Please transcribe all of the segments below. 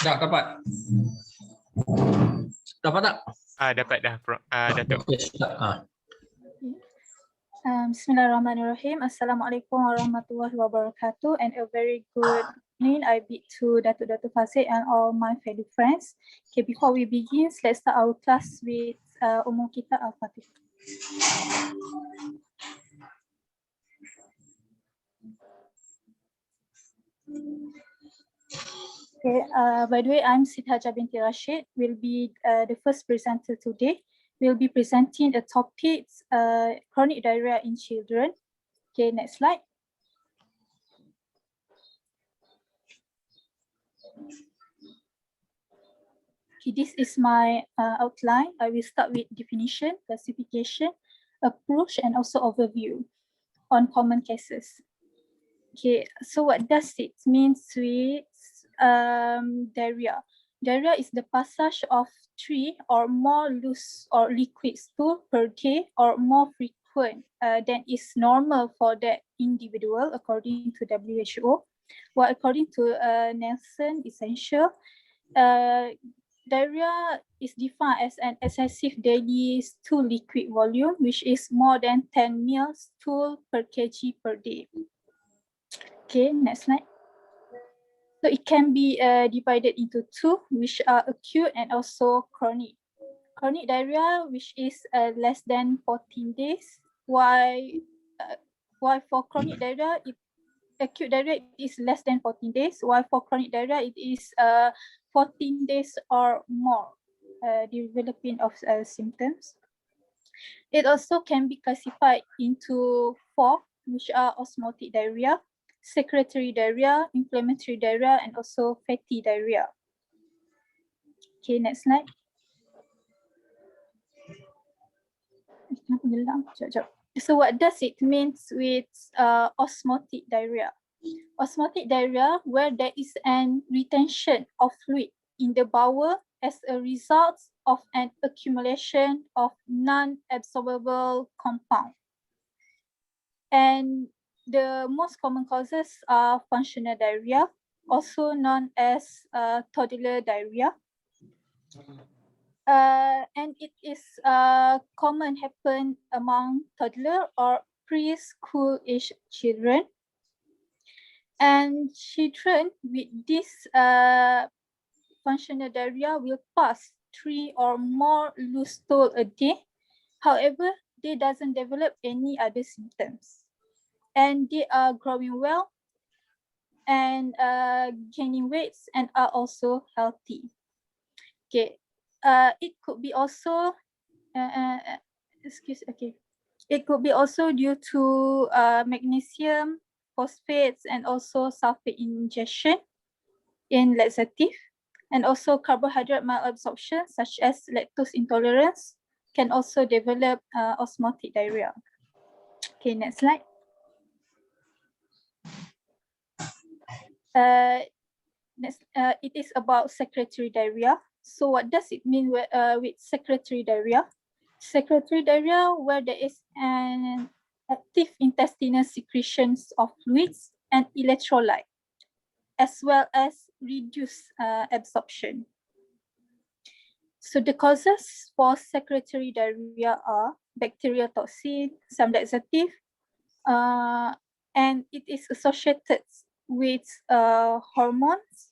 Dah dapat? Dapat tak? Dapat dah, Datuk. Bismillahirrahmanirrahim. Assalamualaikum warahmatullahi wabarakatuh, and a very good evening. I bid to Dato Dr Fadzil and all my fellow friends. Okay, before we begin, let's start our class with Umum Kita Al-Fatihah. Okay, by the way, I'm Sidhaja binti Rashid, will be the first presenter today. We'll be presenting the topic chronic diarrhea in children. Okay, next slide. Okay, this is my outline. I will start with definition, classification, approach, and also overview on common cases. Okay, so what does it mean with diarrhea? Diarrhea is the passage of 3 or more loose or liquid stool per day or more frequent than is normal for that individual according to WHO. Well, according to Nelson Essential, diarrhea is defined as an excessive daily stool liquid volume, which is more than 10 ml stool per kg per day. Okay, next slide. So it can be divided into 2, which are acute and also chronic. Chronic diarrhea, which is less than 14 days, while for chronic diarrhea, acute diarrhea is less than 14 days, while for chronic diarrhea, it is 14 days or more, developing of symptoms. It also can be classified into 4, which are osmotic diarrhea, secretory diarrhea, inflammatory diarrhea, and also fatty diarrhea. Okay, next slide. So what does it mean with osmotic diarrhea? Osmotic diarrhea, where there is an retention of fluid in the bowel as a result of an accumulation of non-absorbable compound. And the most common causes are functional diarrhea, also known as toddler diarrhea. And it is common happen among toddler or preschool age children. And children with this functional diarrhea will pass 3 or more loose stool a day. However, they doesn't develop any other symptoms. And they are growing well and gaining weights and are also healthy. Okay, it could be also it could be also due to magnesium, phosphates, and also sulfate ingestion in laxative, and also carbohydrate malabsorption such as lactose intolerance can also develop osmotic diarrhea. Okay, next slide. It is about secretory diarrhea. So what does it mean with secretory diarrhea? Secretory diarrhea, where there is an active intestinal secretions of fluids and electrolyte, as well as reduced absorption. So the causes for secretory diarrhea are bacterial toxin, some laxative, and it is associated with hormones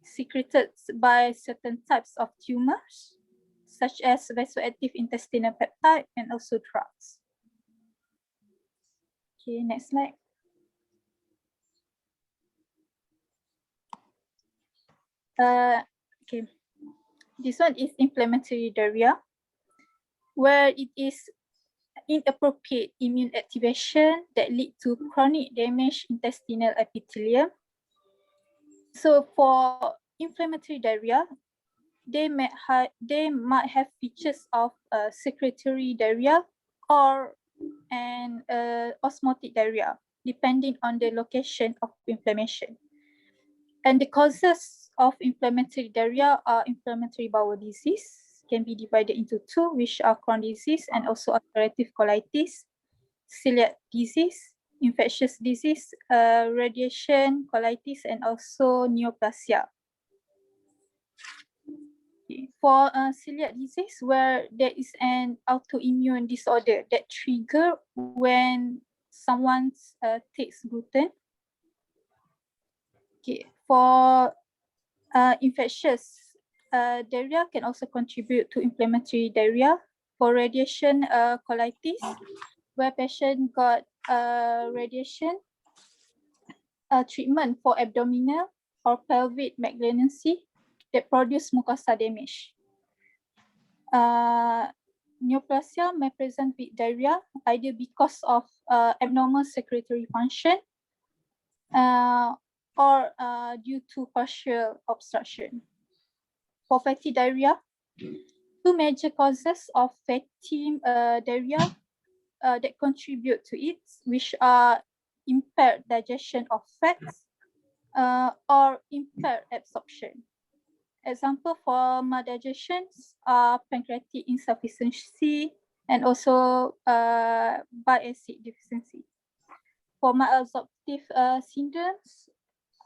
secreted by certain types of tumors, such as vasoactive intestinal peptide and also drugs. Okay, next slide. Okay, this one is inflammatory diarrhea, where it is inappropriate immune activation that lead to chronic damage intestinal epithelium. So for inflammatory diarrhea, they might have features of secretory diarrhea or an osmotic diarrhea, depending on the location of inflammation. And the causes of inflammatory diarrhea are inflammatory bowel disease, can be divided into two, which are Crohn's disease and also ulcerative colitis, celiac disease, infectious disease, radiation colitis, and also neoplasia. For celiac disease, where there is an autoimmune disorder that trigger when someone takes gluten. Okay, for infectious diarrhea can also contribute to inflammatory diarrhea. For radiation colitis, where patient got radiation treatment for abdominal or pelvic malignancy that produce mucosa damage. Neoplasia may present with diarrhea either because of abnormal secretory function or due to partial obstruction. For fatty diarrhea, two major causes of fatty diarrhea that contribute to it, which are impaired digestion of fats or impaired absorption. Example for maldigestion are pancreatic insufficiency and also bile acid deficiency. For malabsorptive syndromes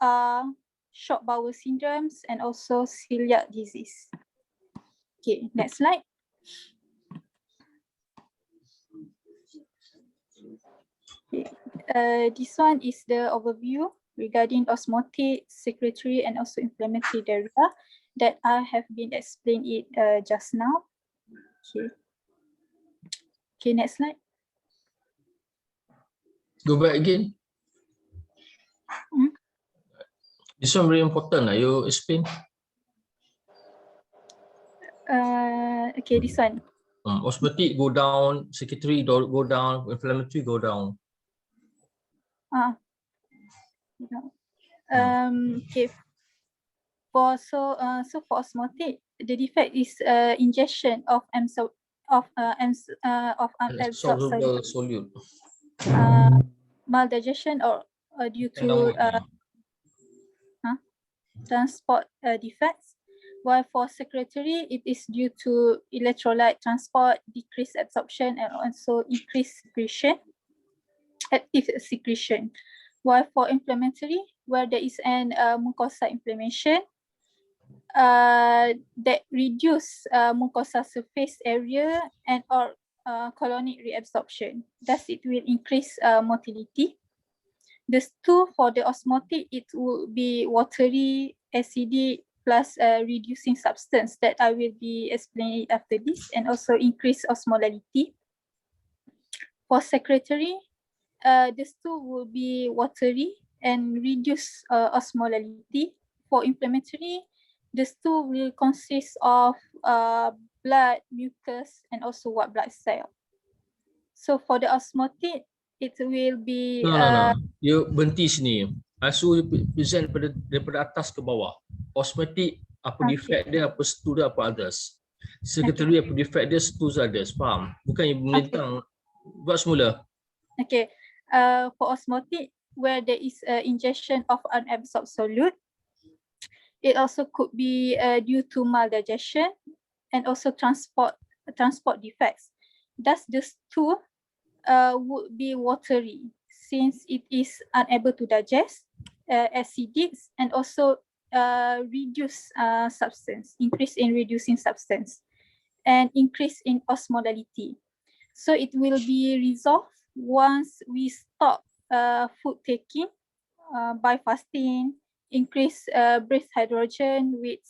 are short bowel syndromes and also celiac disease. Okay, next slide. Okay. This one is the overview regarding osmotic, secretory, and also inflammatory diarrhea that I have been explained it just now. Okay. Okay, next slide. Go back again. This one very important. You explain. Okay, this one. Osmotic go down, secretory go down, inflammatory go down. Okay. For so for osmotic, the defect is ingestion of unabsorbed solute. Maldigestion or due to transport defects. While for secretory, it is due to electrolyte transport, decreased absorption, and also increased secretion, active secretion. While for inflammatory, where there is an mucosa inflammation that reduce mucosa surface area and or colonic reabsorption. Thus, it will increase motility. The stool for the osmotic, it will be watery, acidic, plus reducing substance that I will be explaining after this, and also increase osmolality. For secretory, the stool will be watery and reduce osmolality. For inflammatory, the stool will consist of blood, mucus, and also white blood cell. So for the osmotic, it will be... No. You berhenti sini. I suruh you present daripada atas ke bawah. Osmotic, apa defect dia, apa stool dia, apa others. Secretory, apa defect dia, stool others. Faham? Bukan you melintang. Buat semula. Okay. For osmotic, where there is ingestion of unabsorbed solute, it also could be due to maldigestion and also transport defects. Thus, the stool would be watery since it is unable to digest, acidic, and also reduce substance, increase in reducing substance, and increase in osmolality. So it will be resolved once we stop food taking by fasting, increase breath hydrogen with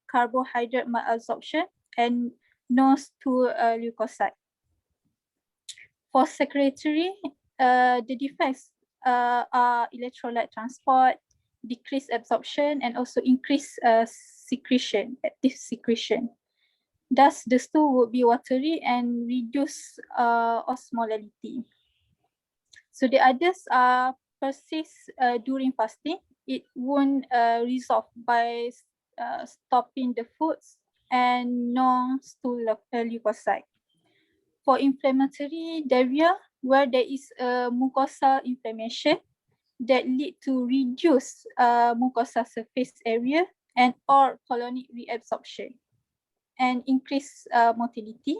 carbohydrate malabsorption, and no stool leukocyte. For secretory, the defects are electrolyte transport, decreased absorption, and also increased secretion, active secretion. Thus, the stool would be watery and reduce osmolality. So the others are persist during fasting. It won't resolve by stopping the foods and no stool leukocyte. For inflammatory diarrhea, where there is a mucosal inflammation that lead to reduced mucosa surface area and or colonic reabsorption. and increased motility.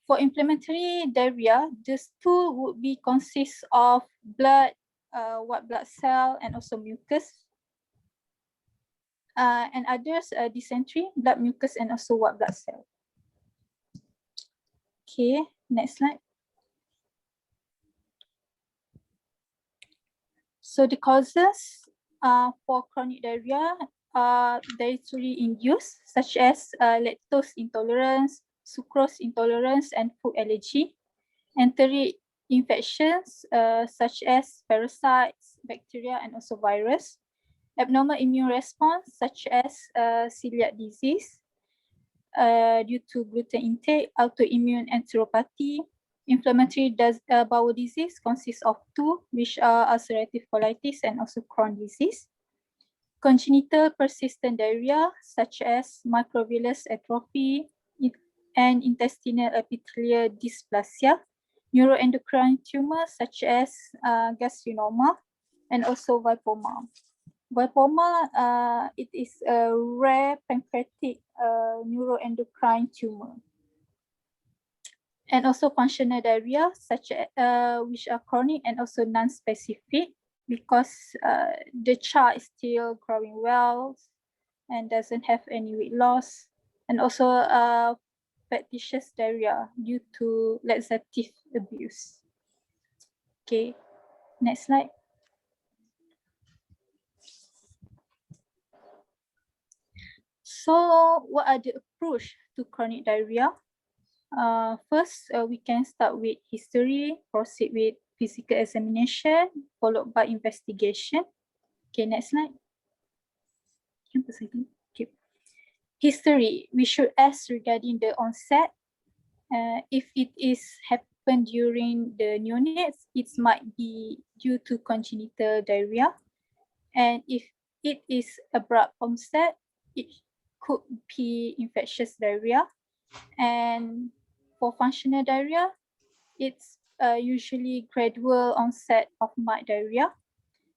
For inflammatory diarrhea, the stool would be consist of blood, white blood cell, and also mucus. And others, dysentery, blood mucus, and also white blood cell. Okay, next slide. So the causes for chronic diarrhea are dietary induced, such as lactose intolerance, sucrose intolerance, and food allergy. Enteric infections such as parasites, bacteria, and also virus. Abnormal immune response such as celiac disease due to gluten intake, autoimmune enteropathy. Inflammatory bowel disease consists of two, which are ulcerative colitis and also Crohn's disease. Congenital persistent diarrhea such as microvillus atrophy and intestinal epithelial dysplasia. Neuroendocrine tumors such as carcinoma and also lipoma. Lipoma, it is a rare pancreatic neuroendocrine tumor. And also functional diarrhea, such as which are chronic and also non-specific, because the child is still growing well and doesn't have any weight loss. And also factitious diarrhea due to laxative abuse. Okay, next slide. So what are the approach to chronic diarrhea? First, we can start with history, proceed with physical examination, followed by investigation. Okay, next slide. Okay. History, we should ask regarding the onset. If it is happened during the neonates, it might be due to congenital diarrhea. And if it is abrupt onset, it could be infectious diarrhea. And for functional diarrhea, it's usually gradual onset of mild diarrhea.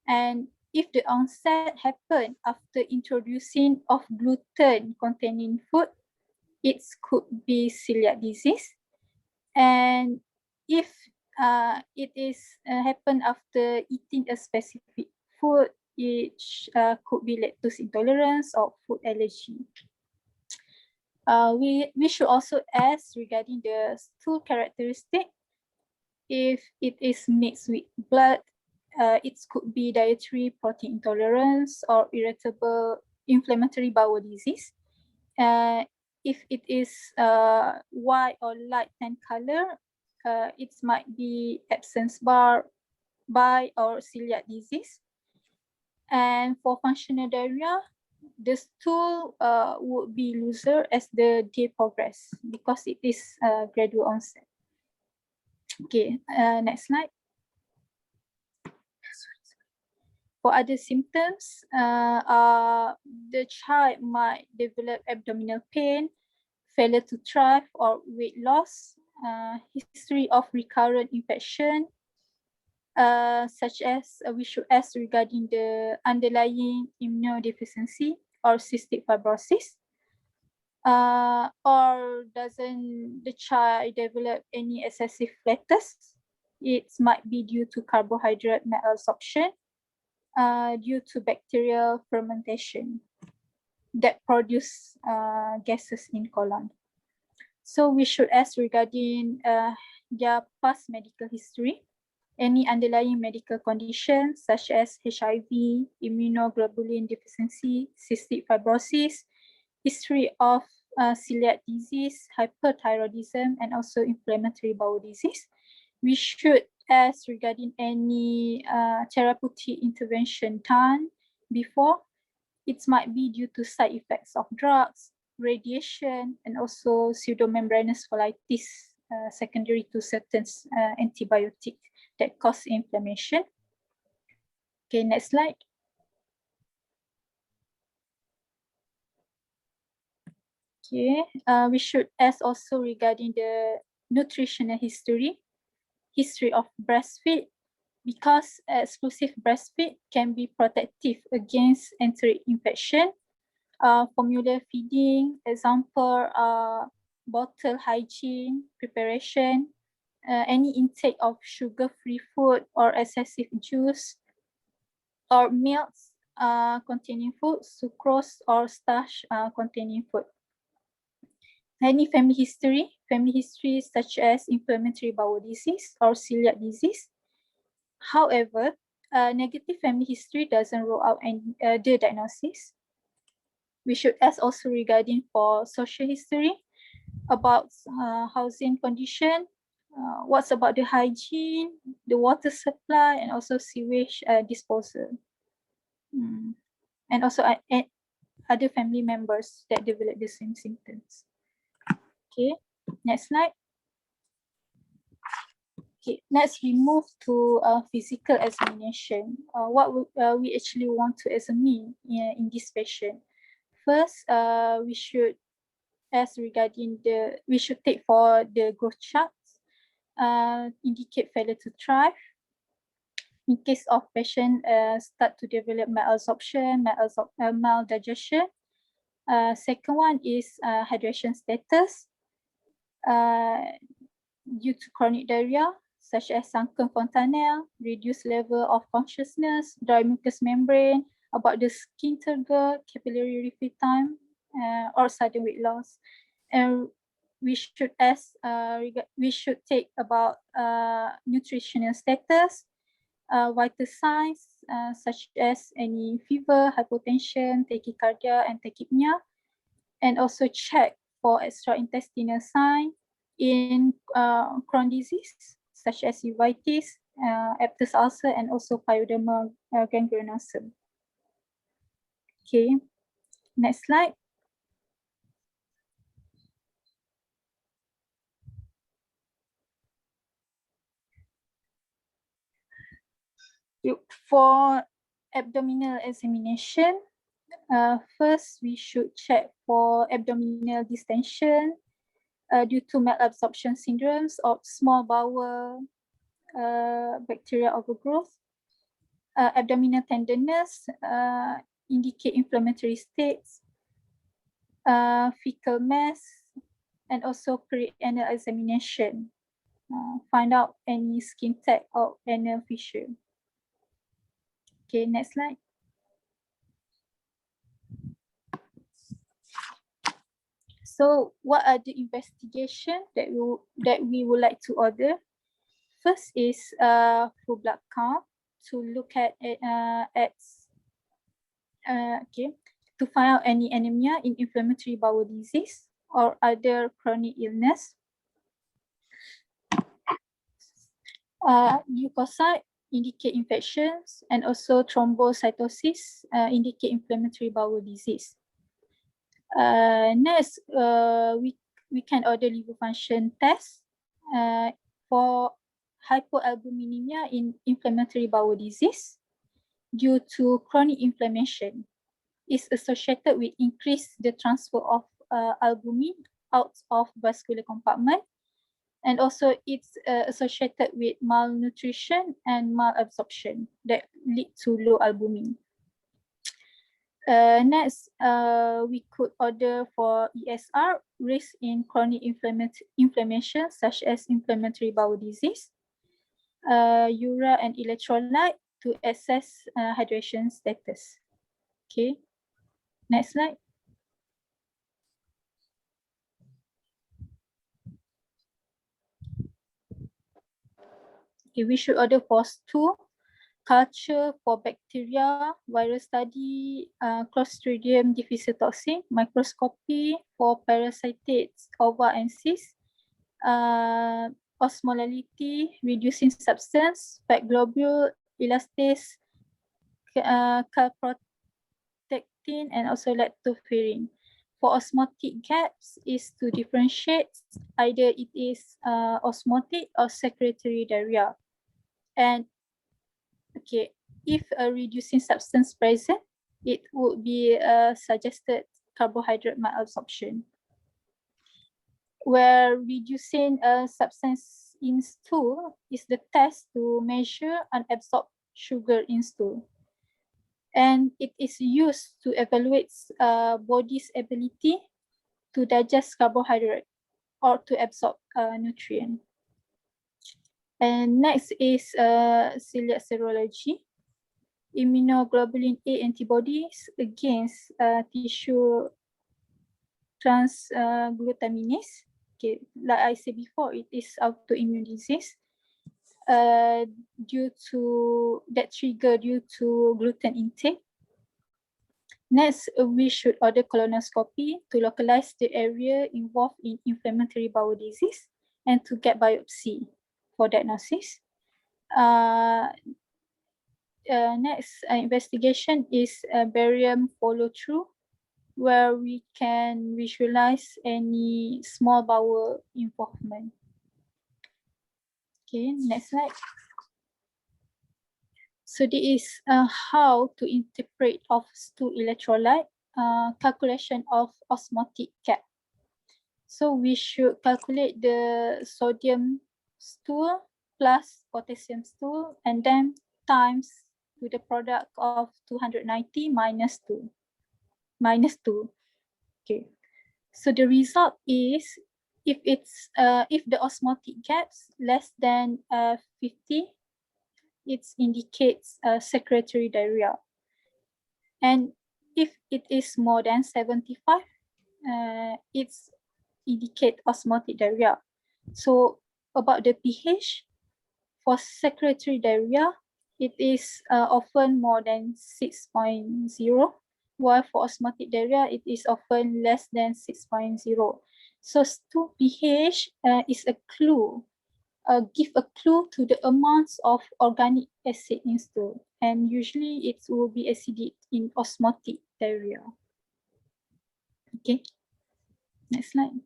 And if the onset happened after introducing of gluten-containing food, it could be celiac disease. And if it is happened after eating a specific food, it could be lactose intolerance or food allergy. We should also ask regarding the stool characteristic. If it is mixed with blood, it could be dietary protein intolerance or irritable inflammatory bowel disease. If it is white or light tan color, it might be absence bar, bile, or celiac disease. And for functional diarrhea, the stool would be looser as the day progress because it is gradual onset. Okay, next slide. For other symptoms, the child might develop abdominal pain, failure to thrive, or weight loss, history of recurrent infection, such as we should ask regarding the underlying immunodeficiency or cystic fibrosis, or doesn't the child develop any excessive flatus? It might be due to carbohydrate malabsorption, due to bacterial fermentation that produce gases in colon. So we should ask regarding their past medical history, any underlying medical conditions such as HIV, immunoglobulin deficiency, cystic fibrosis, history of celiac disease, hyperthyroidism, and also inflammatory bowel disease. We should ask regarding any therapeutic intervention done before. It might be due to side effects of drugs, radiation, and also pseudomembranous colitis secondary to certain antibiotics that cause inflammation. Okay, next slide. Okay, we should ask also regarding the nutritional history of breastfeed, because exclusive breastfeed can be protective against enteric infection, formula feeding, example, bottle hygiene, preparation, any intake of sugar-free food or excessive juice or milks containing food, sucrose or starch containing food. Any family history such as inflammatory bowel disease or celiac disease. However, negative family history doesn't rule out the diagnosis. We should ask also regarding for social history about housing condition, what's about the hygiene, the water supply, and also sewage disposal. And also other family members that develop the same symptoms. Okay, next slide. Okay, next we move to physical examination. What we actually want to examine in this patient. First, we should take for the growth charts, indicate failure to thrive. In case of patient start to develop malabsorption, maldigestion. Second one is hydration status due to chronic diarrhea, such as sunken fontanelle, reduced level of consciousness, dry mucous membrane, about the skin turgor, capillary refill time, or sudden weight loss. And we should take about nutritional status, vital signs such as any fever, hypotension, tachycardia, and tachypnea, and also check for extraintestinal sign in Crohn's disease such as uveitis, Aphthous ulcer, and also pyoderma gangrenosum. Okay, next slide. For abdominal examination, first we should check for abdominal distension due to malabsorption syndromes of small bowel bacterial overgrowth. Abdominal tenderness indicate inflammatory states, fecal mass, and also perianal examination. Find out any skin tag or anal fissure. Okay, next slide. So, what are the investigations that we would like to order? First is full blood count to look at to find out any anemia in inflammatory bowel disease or other chronic illness. Leukocyte indicate infections, and also thrombocytosis indicate inflammatory bowel disease. Next, we can order liver function test for hypoalbuminemia in inflammatory bowel disease due to chronic inflammation. Is associated with increase the transfer of albumin out of vascular compartment, and also it's associated with malnutrition and malabsorption that lead to low albumin. Next, we could order for ESR, risk in chronic inflammation such as inflammatory bowel disease, urea and electrolyte to assess hydration status. Okay, next slide. Okay, we should order for stool culture for bacteria, virus study, Clostridium difficile toxin, microscopy for parasitates, ova and cysts, osmolality, reducing substance, fat globule, elastase, calprotectin, and also lactoferrin. For osmotic gaps is to differentiate either it is osmotic or secretory diarrhea. And okay, if a reducing substance present, it would be suggested carbohydrate malabsorption. Where reducing a substance in stool is the test to measure unabsorbed sugar in stool. and it is used to evaluate body's ability to digest carbohydrate or to absorb nutrient. And next is Celiac Serology, immunoglobulin A antibodies against tissue transglutaminase. Okay, like I said before, it is autoimmune disease due to gluten intake. Next, we should order colonoscopy to localize the area involved in inflammatory bowel disease and to get biopsy for diagnosis. Next investigation is barium follow-through, where we can visualize any small bowel involvement. Okay, next slide. So this is how to interpret of stool electrolyte, calculation of osmotic gap. So we should calculate the sodium stool plus potassium stool and then times to the product of 290 minus 2. Okay. So the result is if the osmotic gaps less than 50, it indicates secretory diarrhea. And if it is more than 75, it indicates osmotic diarrhea. So about the pH, for secretory diarrhea, it is often more than 6.0, while for osmotic diarrhea, it is often less than 6.0. So stool pH is a clue, give a clue to the amounts of organic acid in stool, and usually it will be acidic in osmotic diarrhea. Okay, next slide.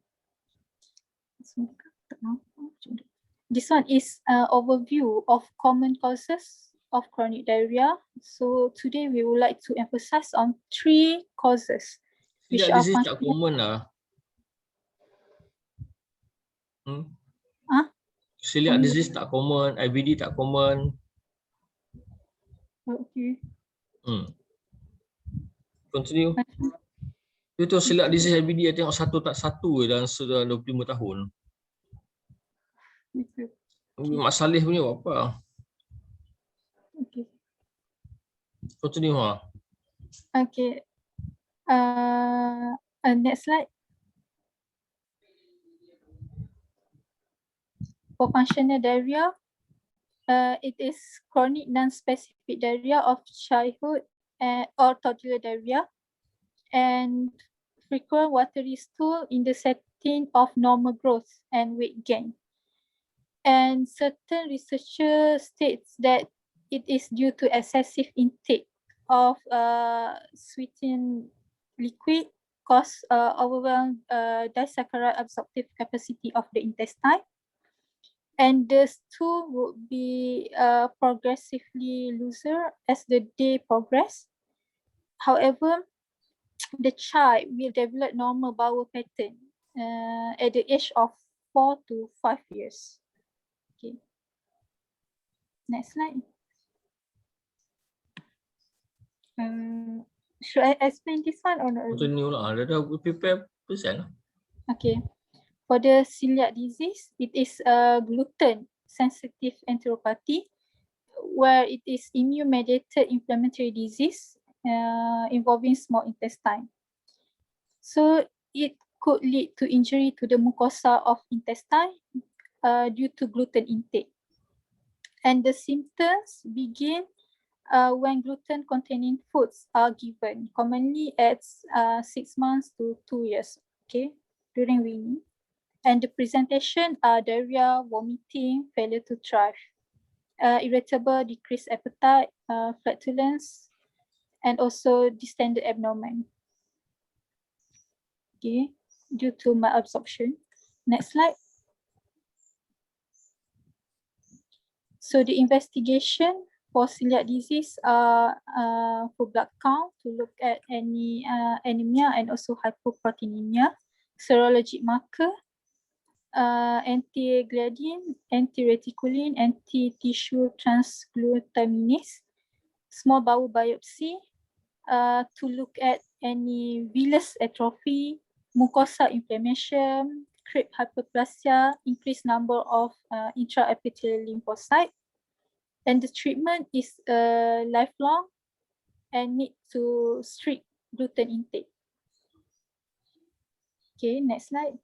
This one is an overview of common causes of chronic diarrhea. So today we would like to emphasize on 3 causes. Celiac disease tak common lah. Celiac disease tak common, IBD tak common. Okay. Continue. Itu celiac disease IBD saya tengok satu tak satu dalam 25 tahun. Mak Saleh punya apa? Okay. Continue ha. Okay. Next slide. For functional diarrhea, it is chronic non-specific diarrhea of childhood or toddler diarrhea, and frequent watery stool in the setting of normal growth and weight gain. And certain researchers states that it is due to excessive intake of sweetened liquid cause overwhelmed disaccharide absorptive capacity of the intestine. And the stool would be progressively looser as the day progress. However, the child will develop normal bowel pattern at the age of 4 to 5 years. Okay. Next slide. Should I explain this one or not? Continue lah. Dah prepare present lah. Okay. For the celiac disease, it is a gluten sensitive enteropathy, where it is immune-mediated inflammatory disease involving small intestine. So it could lead to injury to the mucosa of intestine due to gluten intake. And the symptoms begin when gluten-containing foods are given, commonly at 6 months to 2 years, okay, during weaning. And the presentation are diarrhea, vomiting, failure to thrive, irritable, decreased appetite, flatulence, and also distended abdomen. Okay, due to malabsorption. Next slide. So the investigation for celiac disease are for blood count to look at any anemia and also hypoproteinemia, serologic marker, anti-gliadin, anti-reticulin, anti-tissue transglutaminase, small bowel biopsy, to look at any villus atrophy, mucosa inflammation, crepe hyperplasia, increased number of intraepithelial lymphocyte. And the treatment is lifelong and need to strict gluten intake. Okay, next slide.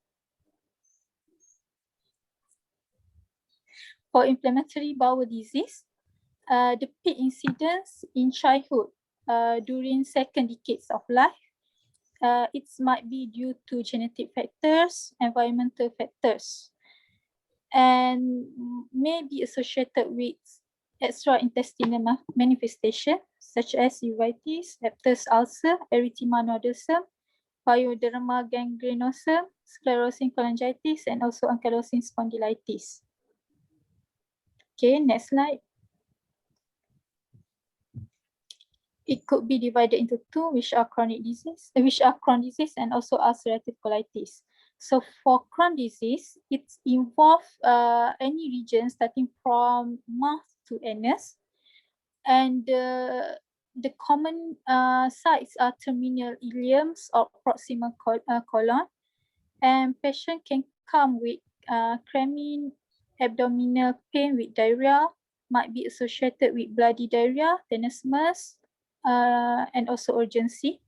For inflammatory bowel disease, the peak incidence in childhood during second decades of life, it might be due to genetic factors, environmental factors, and may be associated with extraintestinal manifestation such as uveitis, Leptos ulcer, erythema nodosum, pyoderma gangrenosum, sclerosing cholangitis, and also ankylosing spondylitis. Okay, next slide. It could be divided into two, which are Crohn's disease and also ulcerative colitis. So for Crohn's disease, it involves any region starting from mouth to anus, and the common sites are terminal ileums or proximal colon, and patient can come with cramping, abdominal pain with diarrhea, might be associated with bloody diarrhea, tenesmus, and also urgency.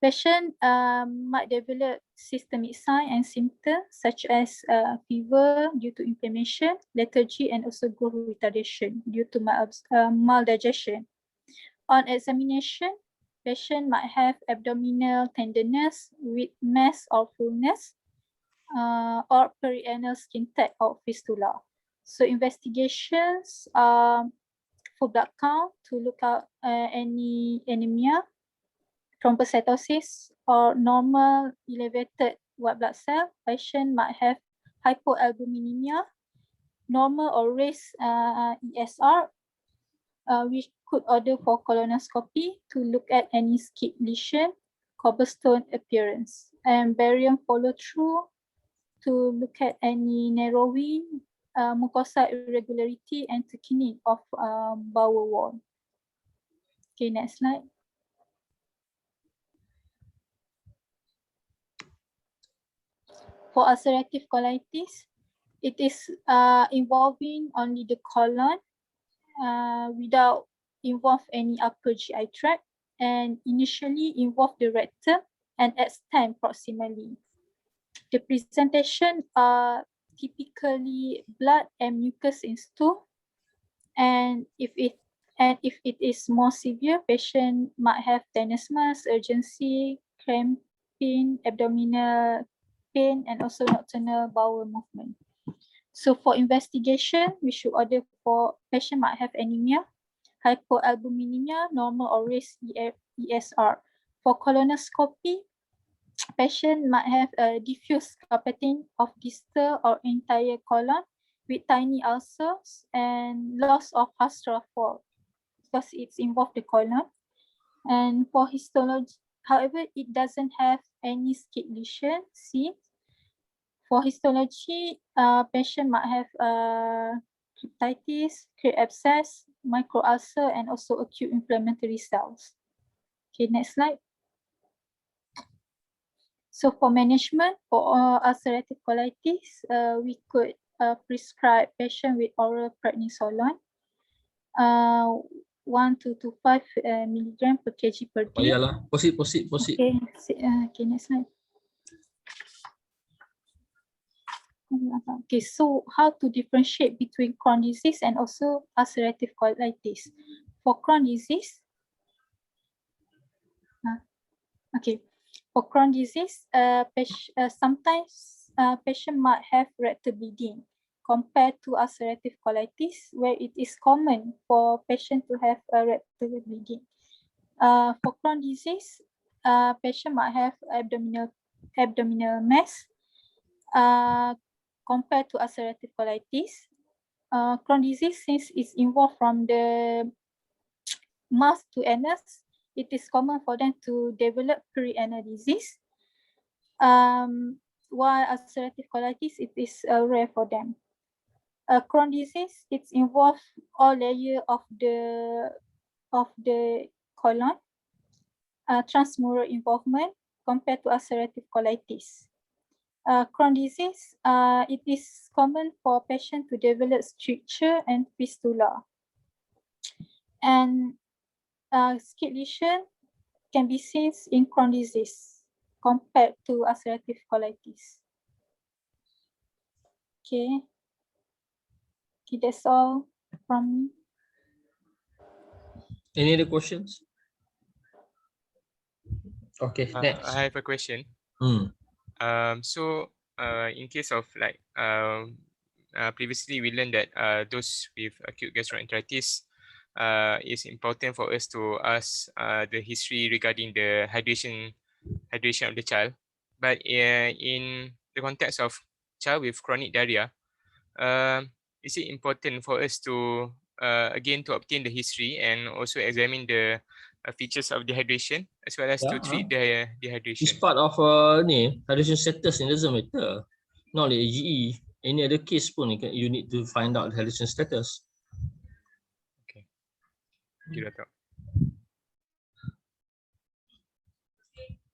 Patient might develop systemic signs and symptoms such as fever due to inflammation, lethargy, and also growth retardation due to maldigestion. On examination, patient might have abdominal tenderness with mass or fullness, or perianal skin tag or fistula. So investigations for blood count to look out any anemia, thrombocytosis, or normal elevated white blood cell. Patient might have hypoalbuminemia, normal or raised ESR. We could order for colonoscopy to look at any skip lesion, cobblestone appearance, and barium follow through to look at any narrowing, mucosa irregularity, and thickening of bowel wall. Okay, next slide. For ulcerative colitis, it is involving only the colon without involve any upper GI tract, and initially involve the rectum and extend proximally. The presentation are typically blood and mucus in stool, and if it is more severe, patient might have tenesmus, urgency, cramping, abdominal pain, and also nocturnal bowel movement. So for investigation, we should order for patient might have anemia, hypoalbuminemia, normal or raised ESR. For colonoscopy, patient might have a diffuse carpeting of distal or entire colon with tiny ulcers and loss of haustra fall because it's involved the colon. And for histology, however, it doesn't have any skip lesion seen. For histology, patient might have cryptitis, crepe abscess, microulcer, and also acute inflammatory cells. Okay, next slide. So for management for ulcerative colitis, we could prescribe patient with oral prednisolone, 1 to 5 milligram per kg per day. Payahlah. Proceed. Okay, okay, next slide. Okay, so how to differentiate between Crohn's disease and also ulcerative colitis? For Crohn's disease, okay, for Crohn's disease, sometimes patient might have rectal bleeding compared to ulcerative colitis, where it is common for patient to have a rectal bleeding. For Crohn's disease, patient might have abdominal mass compared to ulcerative colitis. Crohn's disease, since it's involved from the mouth to anus, it is common for them to develop perianal disease. While ulcerative colitis, it is rare for them. Crohn's disease, it's involved all layer of the colon, transmural involvement compared to ulcerative colitis. Crohn's disease, it is common for patients to develop stricture and fistula. And skin lesion can be seen in Crohn's disease compared to ulcerative colitis. Okay. Okay, that's all from me. Any other questions? Okay, next. I have a question. So in case of like previously we learned that those with acute gastroenteritis, it's important for us to ask the history regarding the hydration of the child. But in the context of child with chronic diarrhea, is it important for us to again to obtain the history and also examine the features of dehydration as well as to treat the dehydration? It's part of ni hydration status ni, doesn't matter. Not only AGE, any other case pun you need to find out hydration status. Okay. Thank you, Dato'.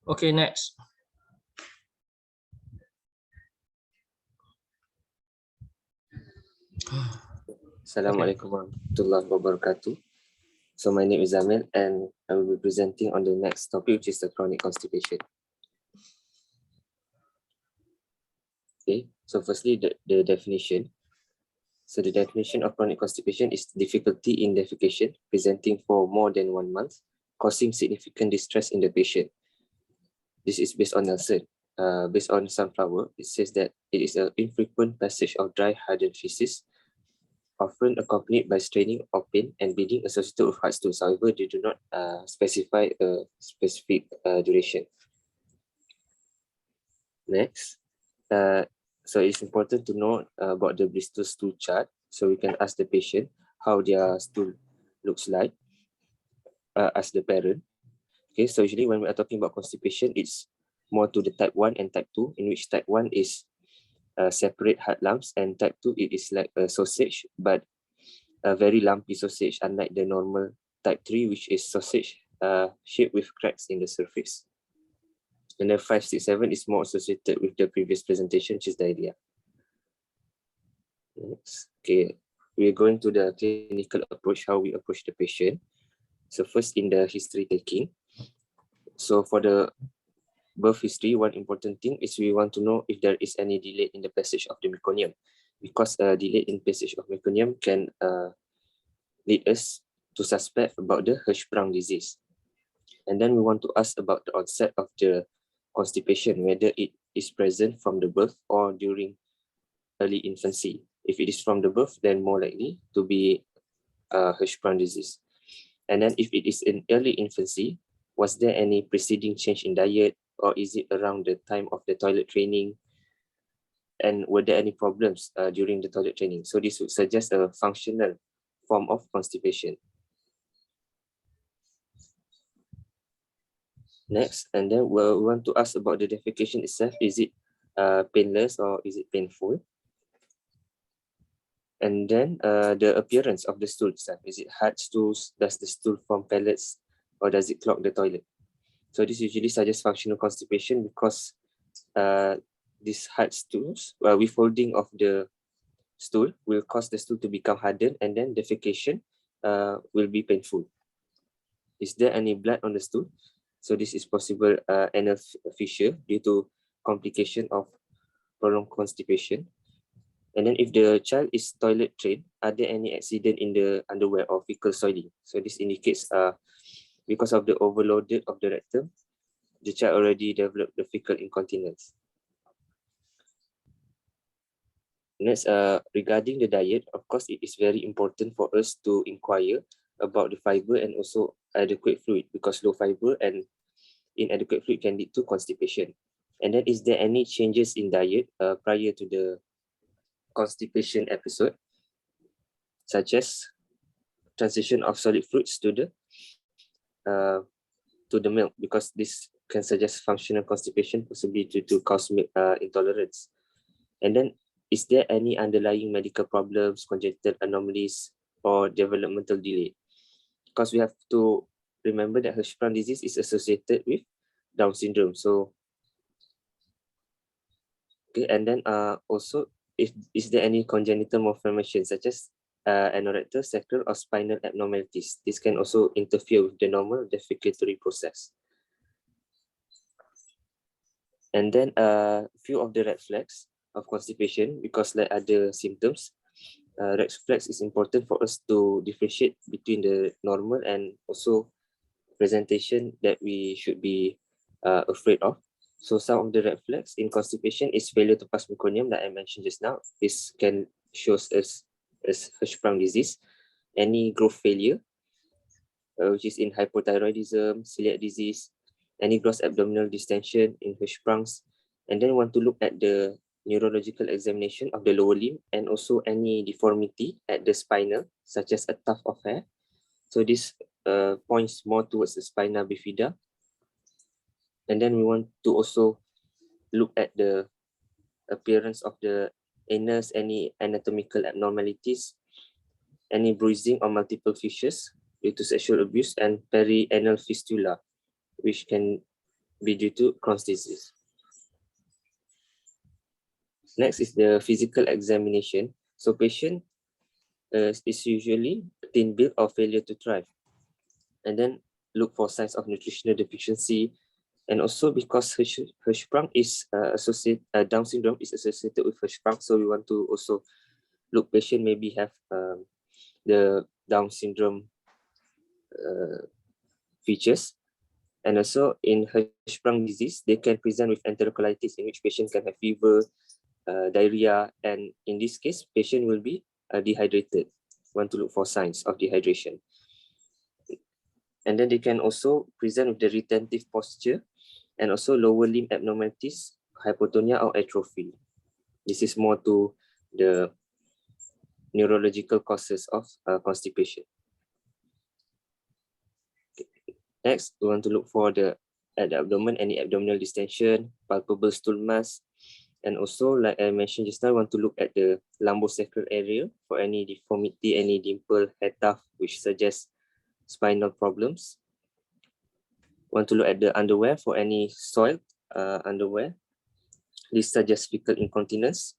Okay, next. Assalamualaikum warahmatullahi wabarakatuh. So my name is Amel and I will be presenting on the next topic, which is the chronic constipation. Okay, so firstly the definition. So the definition of chronic constipation is difficulty in defecation presenting for more than 1 month, causing significant distress in the patient. This is based on Nelson. Based on Sunflower, it says that it is an infrequent passage of dry hardened feces, often accompanied by straining or pain and bleeding associated with hard stools. However, they do not specify a specific duration. Next, so it's important to know about the Bristol stool chart. So we can ask the patient how their stool looks like as the parent. Okay, so usually when we are talking about constipation, it's more to the type 1 and type 2, in which type 1 is separate hard lumps, and type 2 it is like a sausage but a very lumpy sausage, unlike the normal type 3, which is sausage shaped with cracks in the surface. And then 5, 6, 7 is more associated with the previous presentation, which is diarrhea. Next. Okay, we're going to the clinical approach, how we approach the patient. So first in the history taking. So for the birth history, one important thing is we want to know if there is any delay in the passage of the meconium, because delay in passage of meconium can lead us to suspect about the Hirschsprung disease. And then we want to ask about the onset of the constipation, whether it is present from the birth or during early infancy. If it is from the birth, then more likely to be Hirschsprung disease. And then if it is in early infancy, was there any preceding change in diet, or is it around the time of the toilet training? And were there any problems during the toilet training? So this would suggest a functional form of constipation. Next, and then we want to ask about the defecation itself. Is it painless or is it painful? And then the appearance of the stool itself. Is it hard stools? Does the stool form pellets, or does it clog the toilet? So this usually suggests functional constipation because these hard stools, withholding of the stool will cause the stool to become hardened, and then defecation will be painful. Is there any blood on the stool? So this is possible anal fissure due to complication of prolonged constipation. And then if the child is toilet trained, are there any accident in the underwear or fecal soiling? So this indicates because of the overloaded of the rectum, the child already developed the fecal incontinence. Next, regarding the diet, of course, it is very important for us to inquire about the fiber and also adequate fluid, because low fiber and inadequate fluid can lead to constipation. And then is there any changes in diet prior to the constipation episode, such as transition of solid fluids to the milk, because this can suggest functional constipation, possibly due to cause milk intolerance. And then is there any underlying medical problems, congenital anomalies, or developmental delay? Because we have to remember that Hirschsprung disease is associated with Down syndrome. So, okay, and then also, is there any congenital malformation such as anorectal, sacral, or spinal abnormalities? This can also interfere with the normal defecatory process. And then a few of the red flags of constipation, because like other symptoms, red flags is important for us to differentiate between the normal and also presentation that we should be afraid of. So some of the red flags in constipation is failure to pass meconium that I mentioned just now. This can shows us as Hirschsprung disease. Any growth failure, which is in hypothyroidism, celiac disease, any gross abdominal distension in Hirschsprung's, and then want to look at the neurological examination of the lower limb and also any deformity at the spinal, such as a tuft of hair. So this points more towards the spina bifida. And then we want to also look at the appearance of the anus, any anatomical abnormalities, any bruising or multiple fissures due to sexual abuse, and perianal fistula, which can be due to Crohn's disease. Next is the physical examination. So patient is usually thin-built or failure to thrive. And then look for signs of nutritional deficiency. And also because Hirschsprung is associated, Down syndrome is associated with Hirschsprung, so we want to also look patient maybe have the Down syndrome features. And also in Hirschsprung disease, they can present with enterocolitis, in which patient can have fever, diarrhea, and in this case, patient will be dehydrated. Want to look for signs of dehydration. And then they can also present with the retentive posture and also lower limb abnormalities, hypotonia or atrophy. This is more to the neurological causes of constipation. Next, we want to look for at the abdomen, any abdominal distension, palpable stool mass, and also, like I mentioned just now, I want to look at the lumbosacral area for any deformity, any dimple, head tuft, which suggests spinal problems. Want to look at the underwear for any soiled underwear. This suggests fecal incontinence.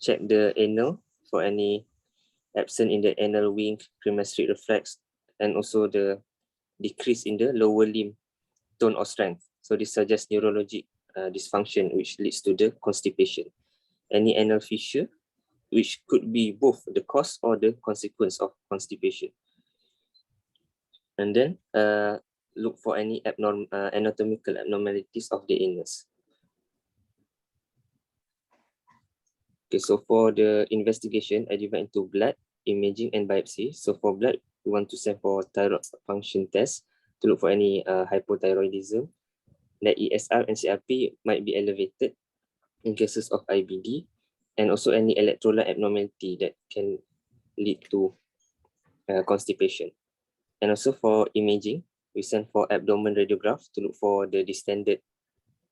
Check the anal for any absent in the anal wing, cremasteric reflex, and also the decrease in the lower limb tone or strength. So this suggests neurologic dysfunction, which leads to the constipation. Any anal fissure, which could be both the cause or the consequence of constipation. And then look for any anatomical abnormalities of the anus. Okay, so for the investigation, I divide into blood, imaging, and biopsy. So for blood, we want to send for thyroid function test to look for any hypothyroidism. That ESR and CRP might be elevated in cases of IBD, and also any electrolyte abnormality that can lead to constipation. And also for imaging, we send for abdomen radiograph to look for the distended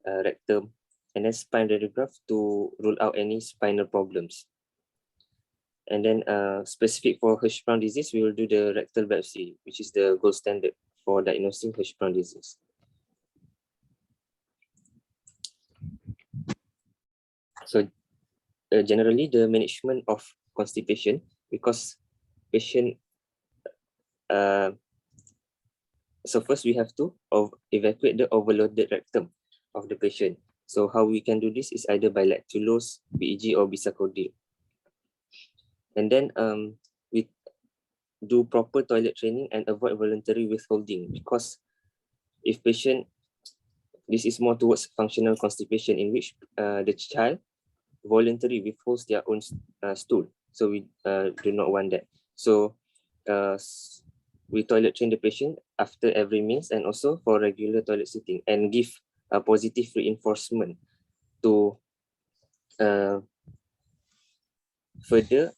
rectum, and then spine radiograph to rule out any spinal problems. And then specific for Hirschsprung disease, we will do the rectal biopsy, which is the gold standard for diagnosing Hirschsprung disease. So generally, the management of constipation, because patient, so first we have to evacuate the overloaded rectum of the patient. So how we can do this is either by lactulose, BEG, or bisacodyl. And then we do proper toilet training and avoid voluntary withholding, because if patient, this is more towards functional constipation, in which the child voluntarily withholds their own stool. So we do not want that. So we toilet train the patient after every meals and also for regular toilet sitting, and give a positive reinforcement to further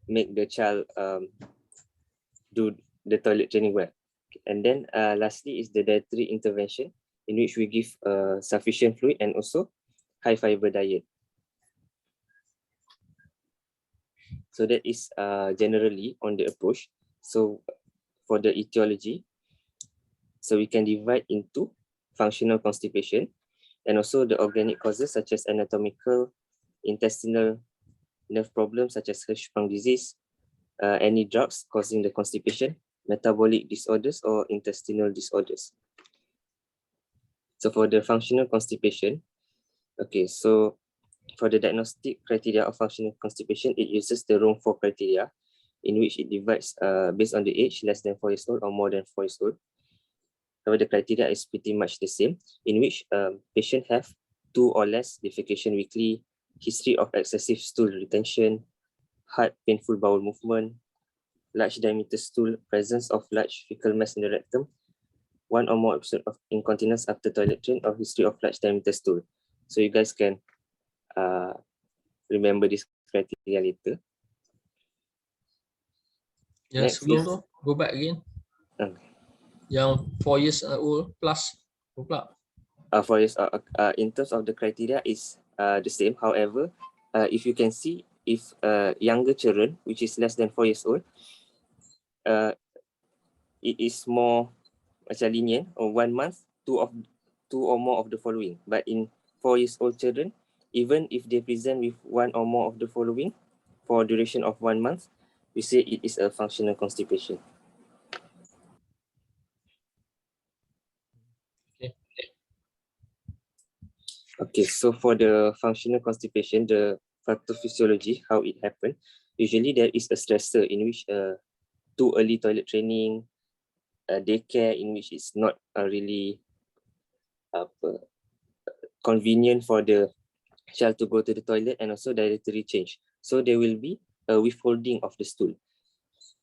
make the child do the toilet training well. And then lastly is the dietary intervention, in which we give sufficient fluid and also high fiber diet. So that is generally on the approach. So for the etiology, So we can divide into functional constipation and also the organic causes such as anatomical, intestinal nerve problems such as Hirschsprung disease, any drugs causing the constipation, metabolic disorders or intestinal disorders. So for the functional constipation, okay, so for the diagnostic criteria of functional constipation, it uses the Rome 4 criteria in which it divides based on the age, less than 4 years old or more than 4 years old. However, the criteria is pretty much the same, in which patient have 2 or less defecation weekly, history of excessive stool retention, hard painful bowel movement, large diameter stool, presence of large fecal mass in the rectum, 1 or more episode of incontinence after toilet train, or history of large diameter stool. So you guys can remember this criteria later. Yang sebelum tu, go back again. Yang 4 years old plus, pula. 4 years in terms of the criteria is the same. However, if you can see, if younger children, which is less than 4 years old, it is more macam lenient, or 1 month, two or more of the following. But in 4 years old children, even if they present with 1 or more of the following for a duration of 1 month, we say it is a functional constipation. Okay, so for the functional constipation, the pathophysiology, how it happened, usually there is a stressor in which too early toilet training, daycare in which it's not really convenient for the child to go to the toilet, and also dietary change. So there will be a withholding of the stool.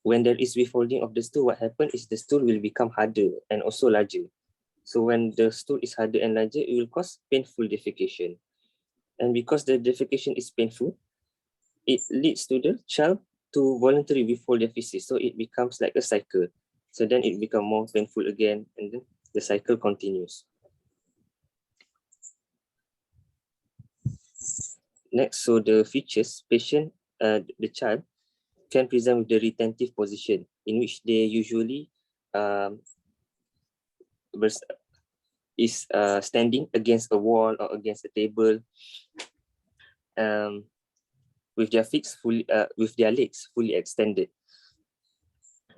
When there is withholding of the stool, what happens is the stool will become harder and also larger. So when the stool is harder and larger, it will cause painful defecation. And because the defecation is painful, it leads to the child to voluntarily withhold their feces. So it becomes like a cycle. So then it becomes more painful again, and then the cycle continues. Next, so the features, patient, the child can present with the retentive position, in which they usually is standing against a wall or against a table, with their legs fully extended.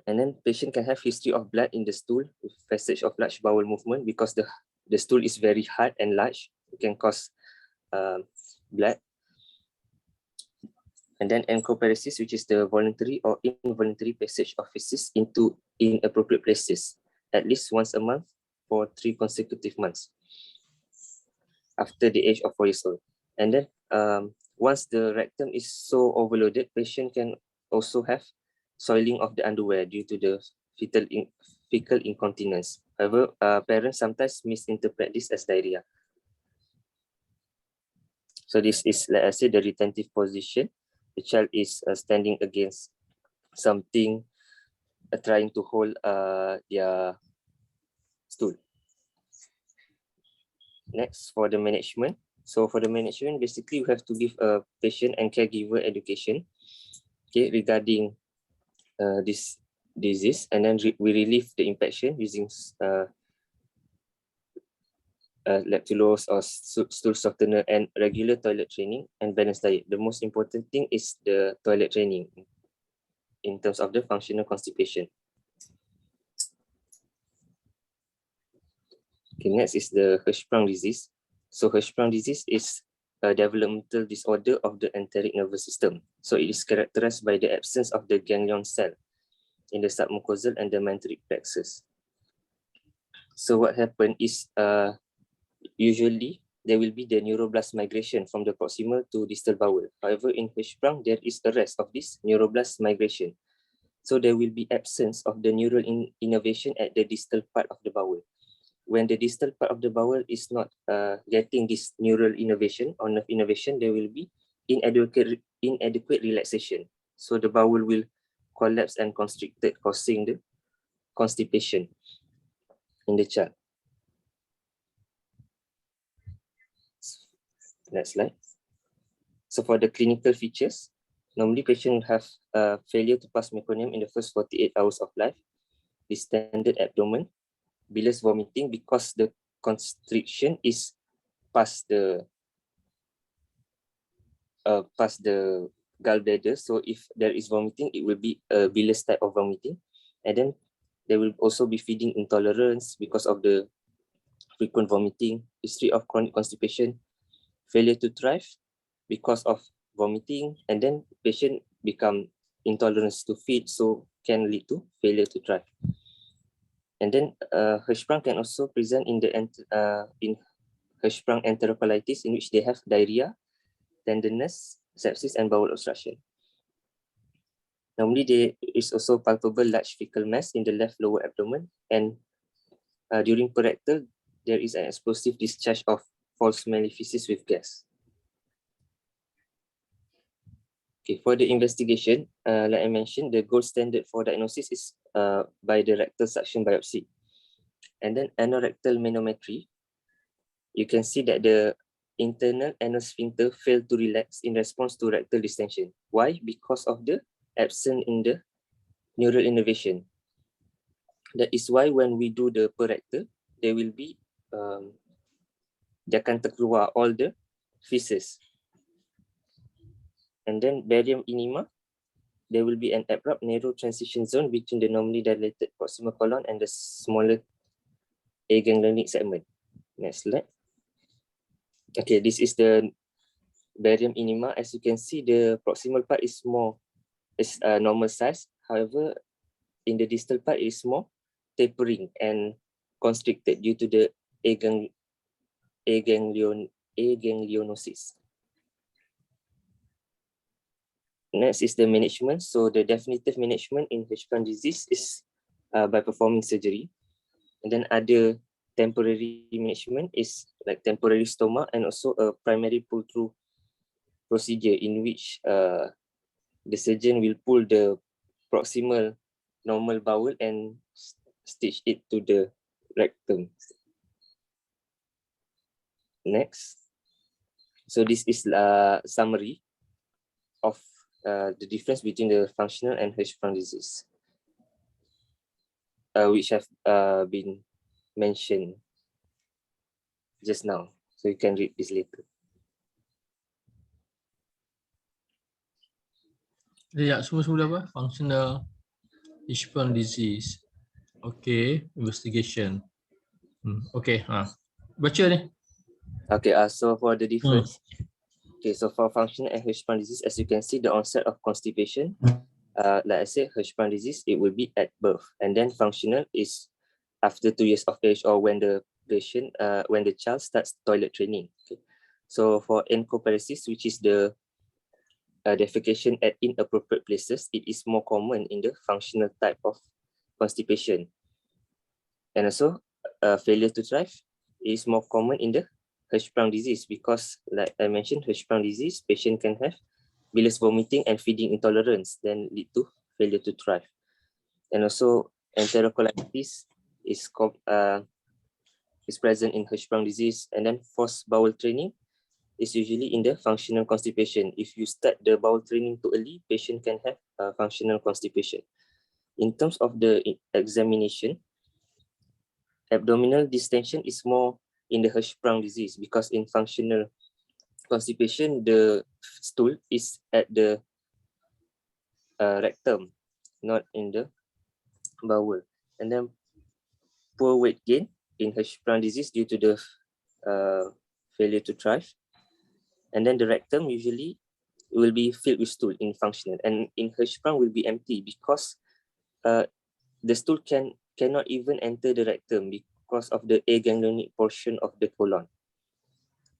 And then patient can have history of blood in the stool with passage of large bowel movement, because the stool is very hard and large. It can cause blood. And then encoparesis, which is the voluntary or involuntary passage of feces into inappropriate places, at least once a month for 3 consecutive months after the age of 4 years old. And then once the rectum is so overloaded, patient can also have soiling of the underwear due to the fecal incontinence. However, parents sometimes misinterpret this as diarrhea. So this is, like I said, the retentive position. The child is standing against something, trying to hold their stool. Next, for the management. So for the management, basically you have to give a patient and caregiver education, okay, regarding this disease, and then we relieve the infection using lactulose or stool softener and regular toilet training and balanced diet. The most important thing is the toilet training in terms of the functional constipation. Okay, next is the Hirschsprung disease. So Hirschsprung disease is a developmental disorder of the enteric nervous system. So it is characterized by the absence of the ganglion cell in the submucosal and the mesenteric plexus. So what happened is usually there will be the neuroblast migration from the proximal to distal bowel. However, in Hirschsprung, there is a rest of this neuroblast migration. So there will be absence of the neural innervation at the distal part of the bowel. When the distal part of the bowel is not getting this neural innervation or nerve innervation, there will be inadequate relaxation. So the bowel will collapse and constricted, causing the constipation in the child. Next slide. So for the clinical features, normally patient will have failure to pass meconium in the first 48 hours of life, distended abdomen, bilous vomiting because the constriction is past the gallbladder. So if there is vomiting, it will be a bilous type of vomiting, and then there will also be feeding intolerance because of the frequent vomiting, history of chronic constipation, failure to thrive because of vomiting, and then patient become intolerant to feed, so can lead to failure to thrive. And then Hirschsprung can also present in Hirschsprung enterocolitis, in which they have diarrhea, tenderness, sepsis, and bowel obstruction. Normally, there is also palpable large fecal mass in the left lower abdomen, and during parectal, there is an explosive discharge of false smelly feces with gas. Okay, for the investigation, like I mentioned, the gold standard for diagnosis is by the rectal suction biopsy. And then anorectal manometry, you can see that the internal anal sphincter failed to relax in response to rectal distension. Why? Because of the absence in the neural innervation. That is why when we do the parectal, there will be dia akan terkeluar all the feces. And then barium enema, there will be an abrupt narrow transition zone between the normally dilated proximal colon and the smaller aganglionic segment. Next slide. Okay, this is the barium enema. As you can see, the proximal part is normal size. However, in the distal part, it is more tapering and constricted due to the aganglionosis. Next is the management. So the definitive management in Hirschsprung disease is by performing surgery. And then other temporary management is like temporary stoma and also a primary pull-through procedure in which the surgeon will pull the proximal normal bowel and stitch it to the rectum. Next. So this is a summary of the difference between the functional and Hirschsprung disease, which have been mentioned just now. So you can read this later. Ya, semua apa? Functional, Hirschsprung disease. Okay, investigation. Okay, baca ni. Okay, so for the difference, okay, so for functional and Hirschsprung disease, as you can see, the onset of constipation, like I said, Hirschsprung disease, it will be at birth, and then functional is after 2 years of age or when the patient, when the child starts toilet training. Okay, so for encoparesis, which is the defecation at inappropriate places, it is more common in the functional type of constipation, and also failure to thrive is more common in the Hirschsprung disease because, like I mentioned, Hirschsprung disease, patient can have bilous vomiting and feeding intolerance, then lead to failure to thrive. And also enterocolitis is present in Hirschsprung disease, and then forced bowel training is usually in the functional constipation. If you start the bowel training too early, patient can have functional constipation. In terms of the examination, abdominal distension is more in the Hirschsprung disease because in functional constipation, the stool is at the rectum, not in the bowel. And then poor weight gain in Hirschsprung disease due to the failure to thrive. And then the rectum usually will be filled with stool in functional, and in Hirschsprung will be empty because the stool cannot even enter the rectum because of the aganglionic portion of the colon.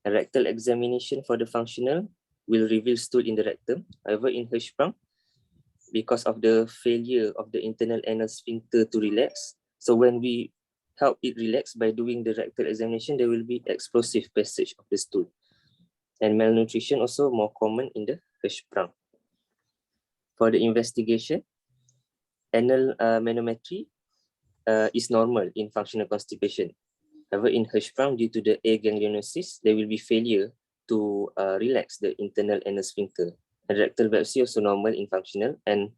A rectal examination for the functional will reveal stool in the rectum. However, in Hirschsprung, because of the failure of the internal anal sphincter to relax, so when we help it relax by doing the rectal examination, there will be explosive passage of the stool. And malnutrition also more common in the Hirschsprung. For the investigation, anal manometry is normal in functional constipation. However, in Hirschsprung, due to the aganglionosis, there will be failure to relax the internal anal sphincter. And rectal biopsy also normal in functional, and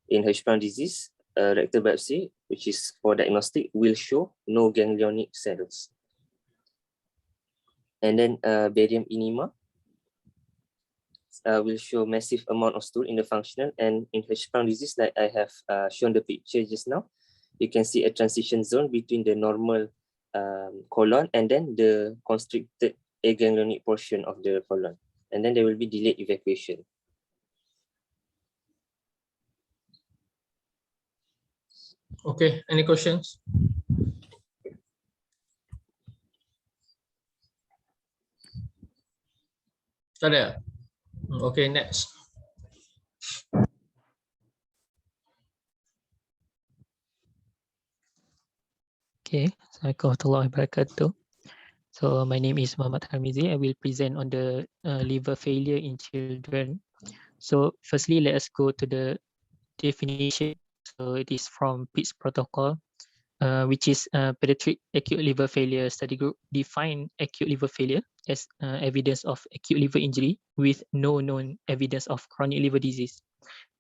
in Hirschsprung disease, rectal biopsy, which is for diagnostic, will show no ganglionic cells. And then barium enema will show massive amount of stool in the functional, and in Hirschsprung disease, like I have shown the picture just now, you can see a transition zone between the normal colon and then the constricted aganglionic portion of the colon. And then there will be delayed evacuation. Okay, any questions? Tak ada? Okay, next. Okay, Assalamualaikum warahmatullahi wabarakatuh. So my name is Muhammad Hamizi. I will present on the liver failure in children. So firstly, let us go to the definition. So it is from Pitt's protocol, which is pediatric acute liver failure study group define acute liver failure as evidence of acute liver injury with no known evidence of chronic liver disease.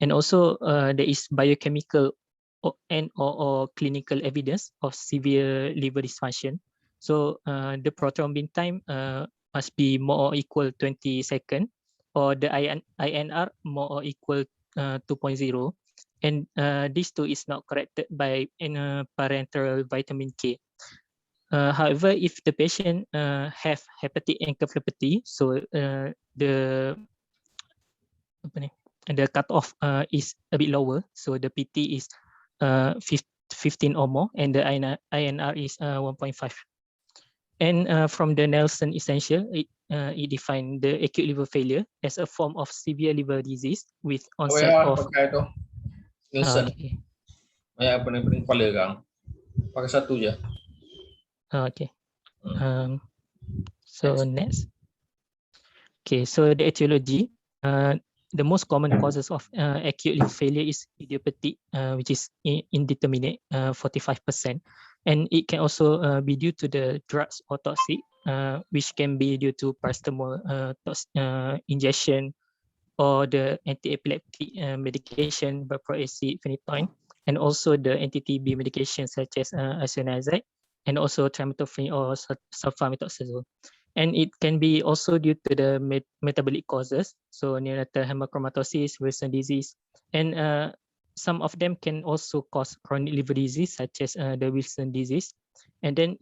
And also there is biochemical or clinical evidence of severe liver dysfunction. So the prothrombin time must be more or equal 20 seconds, or the INR more or equal 2.0. And this too is not corrected by parenteral vitamin K. However, if the patient have hepatic encephalopathy, so the cutoff is a bit lower, so the PT is 15 or more, and the INR is 1.5. And from the Nelson Essential, it defined the acute liver failure as a form of severe liver disease with onset of. Pakai tu. Nielsen. Okay. Banyak pening-pening kepala kang. Pakai satu je. Okay. So next. Okay, so the etiology. The most common causes of acute liver failure is idiopathic, which is indeterminate, 45%. And it can also be due to the drugs or toxic, which can be due to paracetamol ingestion, or the anti-epileptic medication, valproic acid, phenytoin, and also the anti-TB medication such as isoniazid, and also trimethoprim or sulfamethoxazole. And it can be also due to the metabolic causes, so neonatal hemochromatosis, Wilson disease, and some of them can also cause chronic liver disease such as the Wilson disease. And then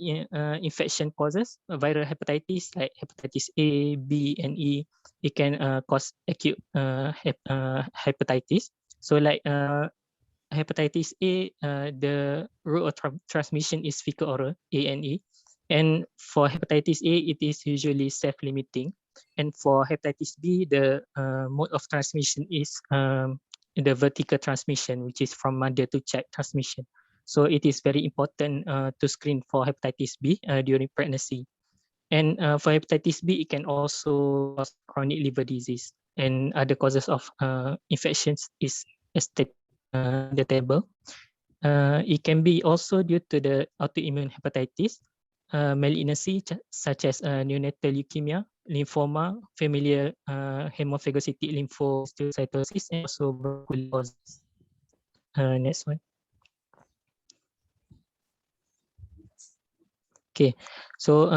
infection causes, viral hepatitis like hepatitis A, B, and E, it can cause acute hepatitis. So like hepatitis A, the route of transmission is fecal oral, ANE. And for hepatitis A, it is usually self-limiting. And for hepatitis B, the mode of transmission is the vertical transmission, which is from mother to child transmission. So it is very important to screen for hepatitis B during pregnancy. And for hepatitis B, it can also cause chronic liver disease. And other causes of infections is stated in the table. It can be also due to the autoimmune hepatitis, malignancy such as neonatal leukemia, lymphoma, familial hemophagocytic lymphohistiocytosis, and also bronchiolitis. Next one. Okay, so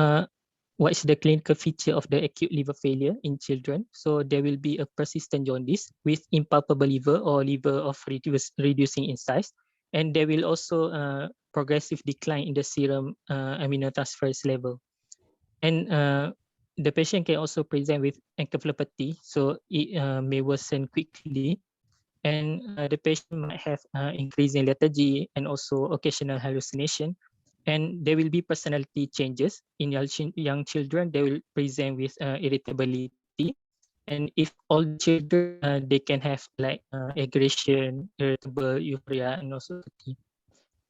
what is the clinical feature of the acute liver failure in children? So there will be a persistent jaundice with impalpable liver or liver of reducing in size, and there will also progressive decline in the serum aminotransferase level. And the patient can also present with encephalopathy, so it may worsen quickly, and the patient might have increasing lethargy and also occasional hallucination. And there will be personality changes in young children. They will present with irritability, and if all children, they can have like aggression, irritable, euphoria, and also fatigue.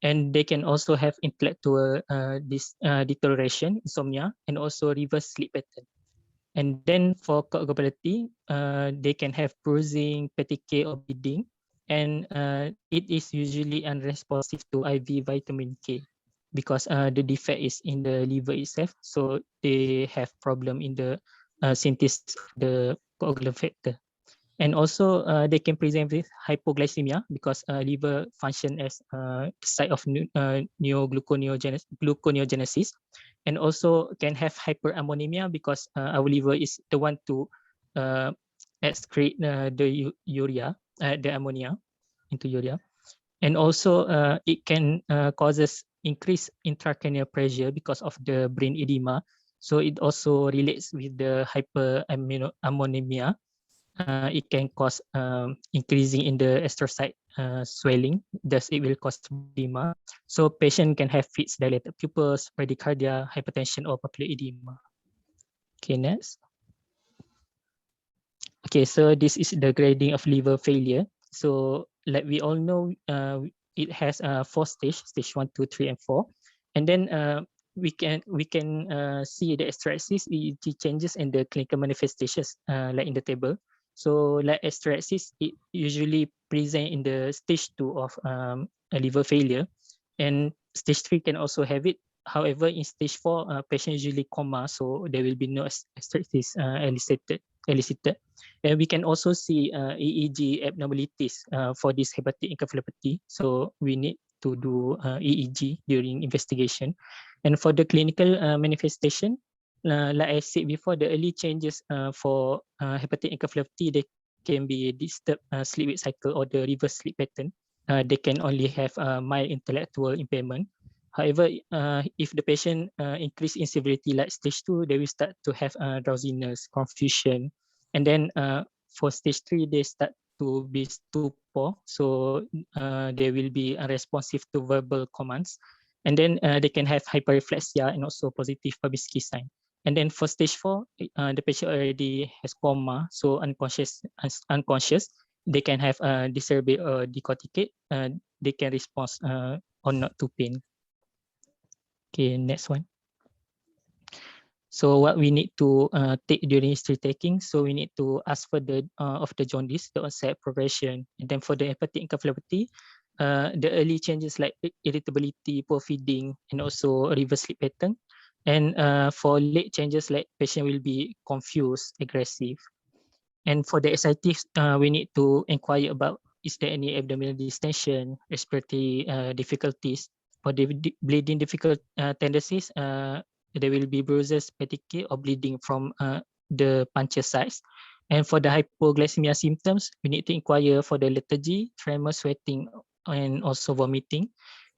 And they can also have intellectual deterioration, insomnia, and also reverse sleep pattern. And then for coagulability, they can have bruising, petechiae, or bleeding, and it is usually unresponsive to IV vitamin K, because the defect is in the liver itself, so they have problem in the synthesis of the coagulant factor. And also they can present with hypoglycemia because liver function as the site of gluconeogenesis, and also can have hyperammonemia because our liver is the one to excrete the urea, the ammonia into urea. And also it can causes increased intracranial pressure because of the brain edema. So it also relates with the hyperammonemia. It can cause increasing in the astrocyte swelling, thus it will cause edema. So patient can have fits, dilated pupils, bradycardia, hypertension, or papillary edema. Okay, next. Okay, so this is the grading of liver failure. So like we all know, it has 4 stages, stage 1, 2, 3, and 4. And then we can see the hysteresis, EEG changes, and the clinical manifestations like in the table. So like hysteresis, it usually present in the stage 2 of a liver failure, and stage 3 can also have it. However, in stage 4, patient usually coma, so there will be no hysteresis elicited. And we can also see EEG abnormalities for this hepatic encephalopathy. So we need to do EEG during investigation. And for the clinical manifestation, like I said before, the early changes for hepatic encephalopathy, they can be disturbed sleep-wake cycle or the reverse sleep pattern. They can only have mild intellectual impairment. However, if the patient increase in severity like stage 2, they will start to have drowsiness, confusion, and then for stage 3, they start to be stupor. So they will be unresponsive to verbal commands. And then they can have hyperreflexia and also positive Babinski sign. And then for stage 4, the patient already has coma, so unconscious. They can have dicerebral or decorticate. They can respond or not to pain. Okay, next one. So what we need to take during history taking, so we need to ask for the of the jaundice, the onset, progression, and then for the hepatic encephalopathy, the early changes like irritability, poor feeding, and also reverse sleep pattern. And for late changes like patient will be confused, aggressive. And for the ascites, we need to inquire about is there any abdominal distension, respiratory difficulties. For the bleeding difficult tendencies, there will be bruises, petechiae, or bleeding from the puncture sites. And for the hypoglycemia symptoms, we need to inquire for the lethargy, tremor, sweating, and also vomiting.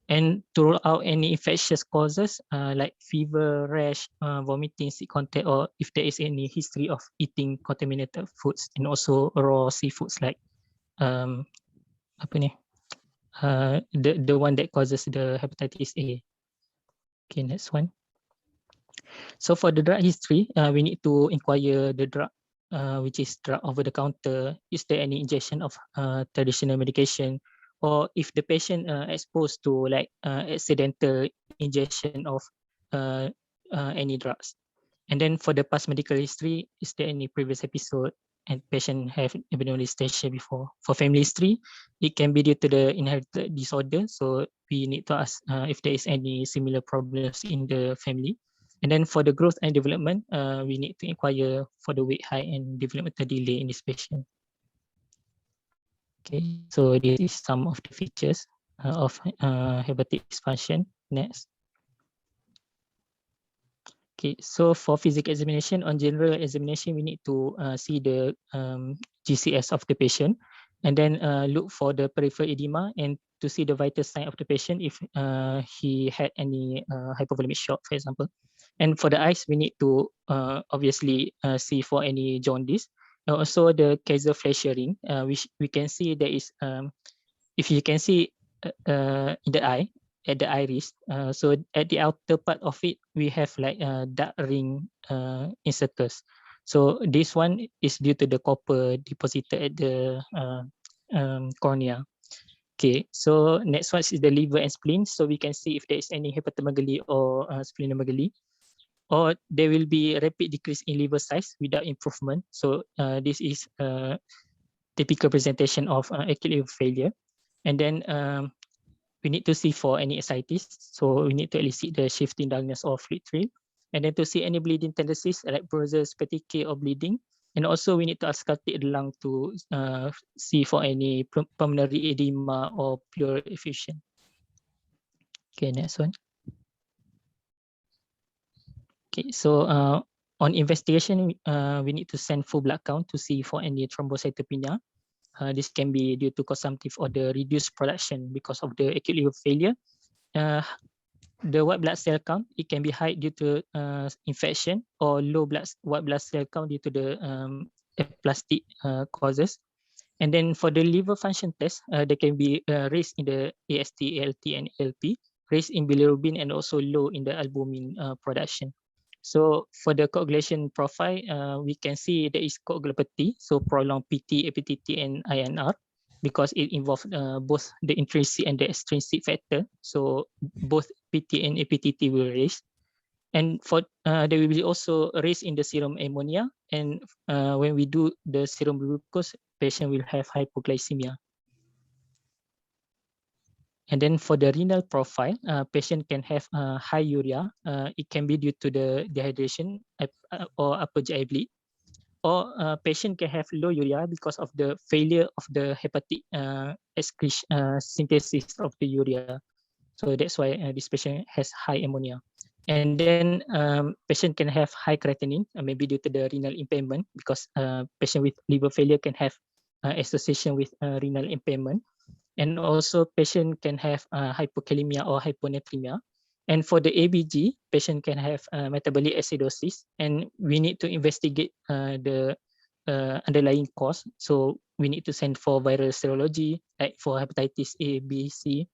And to rule out any infectious causes like fever, rash, vomiting, sick contact, or if there is any history of eating contaminated foods and also raw seafoods like the one that causes the hepatitis A. Okay, next one. So for the drug history, we need to inquire the drug, which is drug over the counter. Is there any injection of traditional medication? Or if the patient exposed to like accidental injection of any drugs. And then for the past medical history, is there any previous episode and patient have abdominal distension before? For family history, it can be due to the inherited disorder. So we need to ask if there is any similar problems in the family. And then for the growth and development, we need to inquire for the weight height and developmental delay in this patient. Okay, so this is some of the features of hepatic dysfunction. Next. Okay, so for physical examination, on general examination, we need to see the GCS of the patient, and then look for the peripheral edema and to see the vital sign of the patient if he had any hypovolemic shock, for example. And for the eyes, we need to obviously see for any jaundice. And also the causal flash ring, which we can see there is, if you can see in the eye, at the iris, so at the outer part of it, we have like a dark ring insertus. So this one is due to the copper deposited at the cornea. Okay, so next one is the liver and spleen. So we can see if there is any hepatomegaly or splenomegaly, or there will be a rapid decrease in liver size without improvement. So this is a typical presentation of acute liver failure. And then we need to see for any ascites. So we need to elicit the shifting dullness or fluid trail. And then to see any bleeding tendencies like bruises, petechiae, or bleeding. And also we need to auscultate the lung to see for any pulmonary edema or pleural effusion. Okay, next one. Okay, so on investigation, we need to send full blood count to see for any thrombocytopenia. This can be due to consumptive or the reduced production because of the acute liver failure. The white blood cell count, it can be high due to infection or low white blood cell count due to the aplastic causes. And then for the liver function test, they can be raised in the AST, ALT, and ALP, raised in bilirubin, and also low in the albumin production. So for the coagulation profile, we can see there is coagulopathy, so prolonged PT, APTT, and INR, because it involves both the intrinsic and the extrinsic factor. So both PT and APTT will raise. And for they will be also raised in the serum ammonia. And when we do the serum glucose, patient will have hypoglycemia. And then for the renal profile, patient can have high urea. It can be due to the dehydration or upper GI bleed. Or patient can have low urea because of the failure of the hepatic synthesis of the urea. So that's why this patient has high ammonia. And then patient can have high creatinine, maybe due to the renal impairment, because patient with liver failure can have association with renal impairment. And also patient can have hypokalemia or hyponatremia. And for the ABG, patient can have metabolic acidosis, and we need to investigate the underlying cause. So we need to send for viral serology, like for hepatitis A, B, C.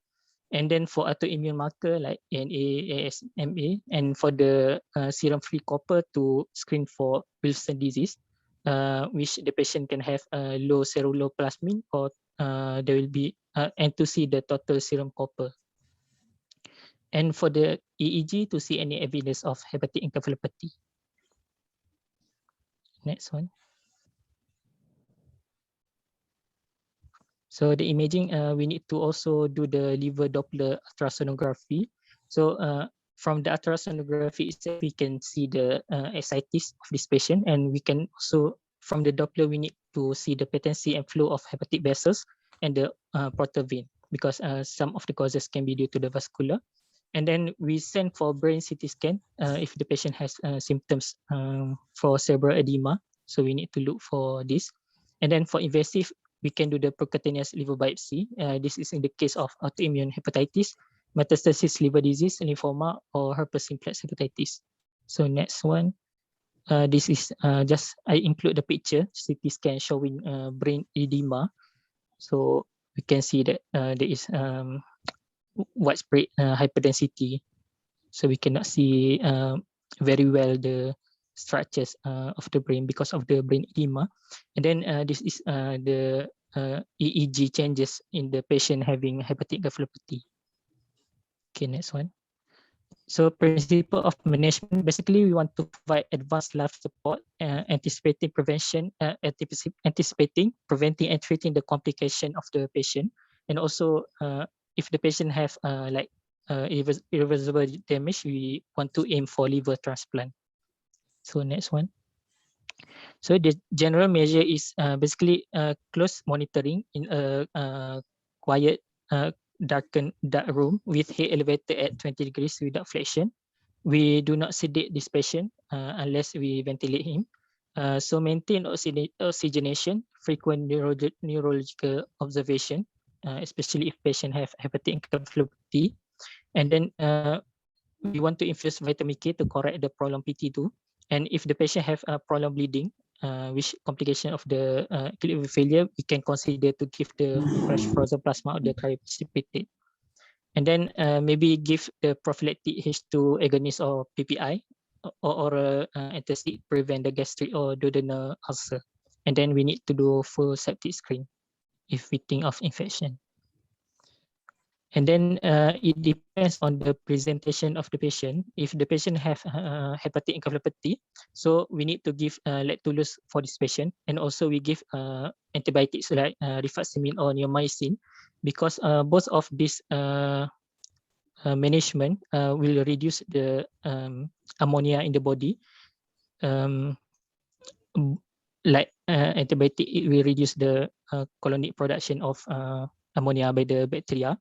And then for autoimmune marker like ANA, ASMA, and for the serum free copper to screen for Wilson disease, which the patient can have low ceruloplasmin, or there will be and to see the total serum copper. And for the EEG to see any evidence of hepatic encephalopathy. Next one. So the imaging, we need to also do the liver Doppler ultrasonography. So from the ultrasonography itself, we can see the ascites of this patient, and we can also, from the Doppler, we need to see the patency and flow of hepatic vessels and the portal vein, because some of the causes can be due to the vascular. And then we send for brain CT scan if the patient has symptoms for cerebral edema. So we need to look for this. And then for invasive, we can do the percutaneous liver biopsy. This is in the case of autoimmune hepatitis, metastasis liver disease, lymphoma, or herpes simplex hepatitis. So next one. This is just, I include the picture, CT scan showing brain edema. So we can see that there is widespread hyperdensity. So we cannot see very well the structures of the brain because of the brain edema. And then this is the EEG changes in the patient having hepatic encephalopathy. Okay, next one. So principle of management, basically we want to provide advanced life support, anticipating prevention, anticipating, preventing and treating the complication of the patient. And also if the patient have like irreversible damage, we want to aim for liver transplant. So next one. So the general measure is basically close monitoring in a quiet, dark room with head elevated at 20 degrees without flexion. We do not sedate this patient unless we ventilate him. So maintain oxygenation, frequent neurological observation, especially if patient have hepatic encephalopathy. And then we want to infuse vitamin K to correct the prolonged PT2. And if the patient have a prolonged bleeding, which complication of the acute liver failure, we can consider to give the fresh frozen plasma or the cryoprecipitate. And then maybe give the prophylactic H2 agonist or PPI or antacid, prevent the gastric or duodenal ulcer. And then we need to do full septic screen if we think of infection. And then it depends on the presentation of the patient. If the patient have hepatic encephalopathy, so we need to give lactulose for this patient. And also we give antibiotics like rifaximin or neomycin, because both of this management will reduce the ammonia in the body. antibiotic, it will reduce the colonic production of ammonia by the bacteria.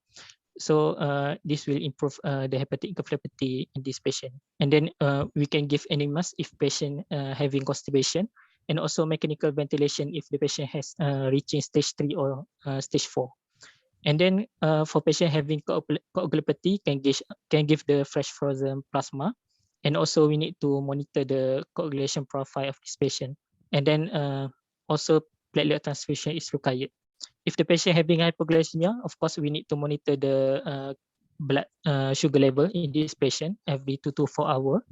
So this will improve the hepatic encephalopathy in this patient. And then we can give enemas if patient having constipation, and also mechanical ventilation if the patient has reaching stage 3 or stage 4. And then for patient having coagulopathy, can give the fresh frozen plasma. And also we need to monitor the coagulation profile of this patient. And then also platelet transfusion is required. If the patient having hypoglycemia, of course, we need to monitor the blood sugar level in this patient every 2 to 4 hours.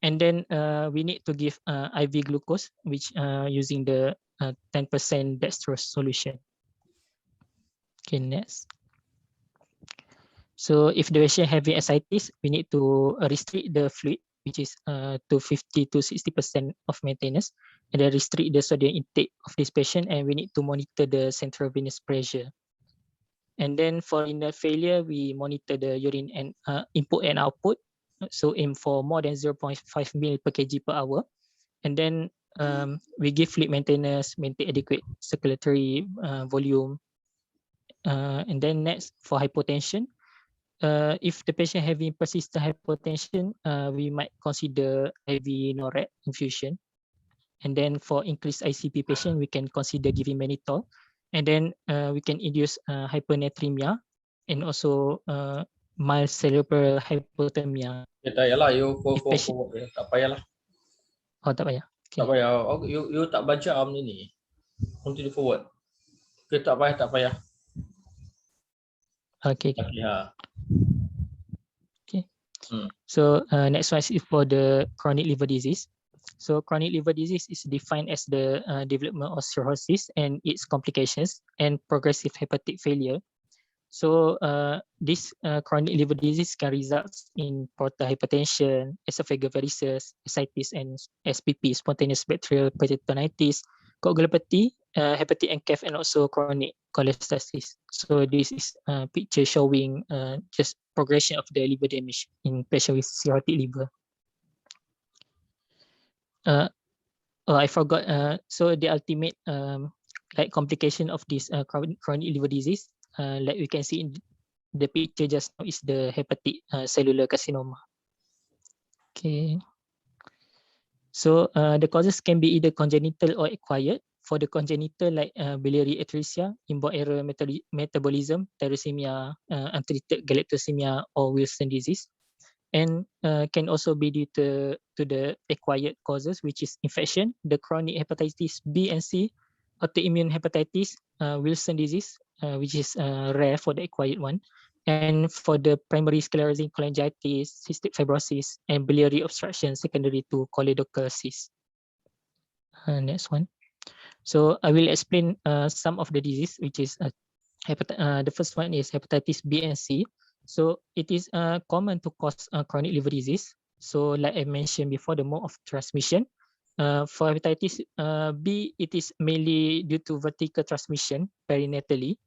And then we need to give IV glucose, which using the 10% dextrose solution. Okay, next. So if the patient having ascites, we need to restrict the fluid, which is to 50 to 60% of maintenance, and then restrict the sodium intake of this patient, and we need to monitor the central venous pressure. And then for renal failure, we monitor the urine and input and output. So aim for more than 0.5 ml per kg per hour. And then we give fluid maintenance, maintain adequate circulatory volume. And then next, for hypotension, if the patient having persistent hypotension, we might consider IV NORAD infusion. And then for increased ICP patient, we can consider giving mannitol. And then we can induce hyponatremia and also mild cerebral hypothermia. Tak payahlah, you patient- forward je. Tak payahlah. Oh, tak payah. Tak payah. Oh, you tak baca benda ni. Continue forward. Okay, tak payah. Okay. Okay, ha. Okay. So next one is for the chronic liver disease. So chronic liver disease is defined as the development of cirrhosis and its complications and progressive hepatic failure. So this chronic liver disease can result in portal hypertension, esophageal varices, ascites, and SPP, spontaneous bacterial peritonitis, coagulopathy, hepatic encaph, and also chronic cholestasis. So this is a picture showing just progression of the liver damage in patient with cirrhotic liver. I forgot. So the ultimate like complication of this chronic liver disease, like we can see in the picture just now, is the hepatic cellular carcinoma. Okay. So the causes can be either congenital or acquired. For the congenital, like biliary atresia, inborn error metabolism, tyrosemia, untreated galactosemia, or Wilson disease. And can also be due to the acquired causes, which is infection, the chronic hepatitis B and C, autoimmune hepatitis, Wilson disease, which is rare for the acquired one, and for the primary sclerosing cholangitis, cystic fibrosis, and biliary obstruction secondary to choledochrosis. Next one. So I will explain some of the disease, which is the first one is hepatitis B and C. So it is common to cause chronic liver disease. So like I mentioned before, the mode of transmission. For hepatitis B, it is mainly due to vertical transmission perinatally,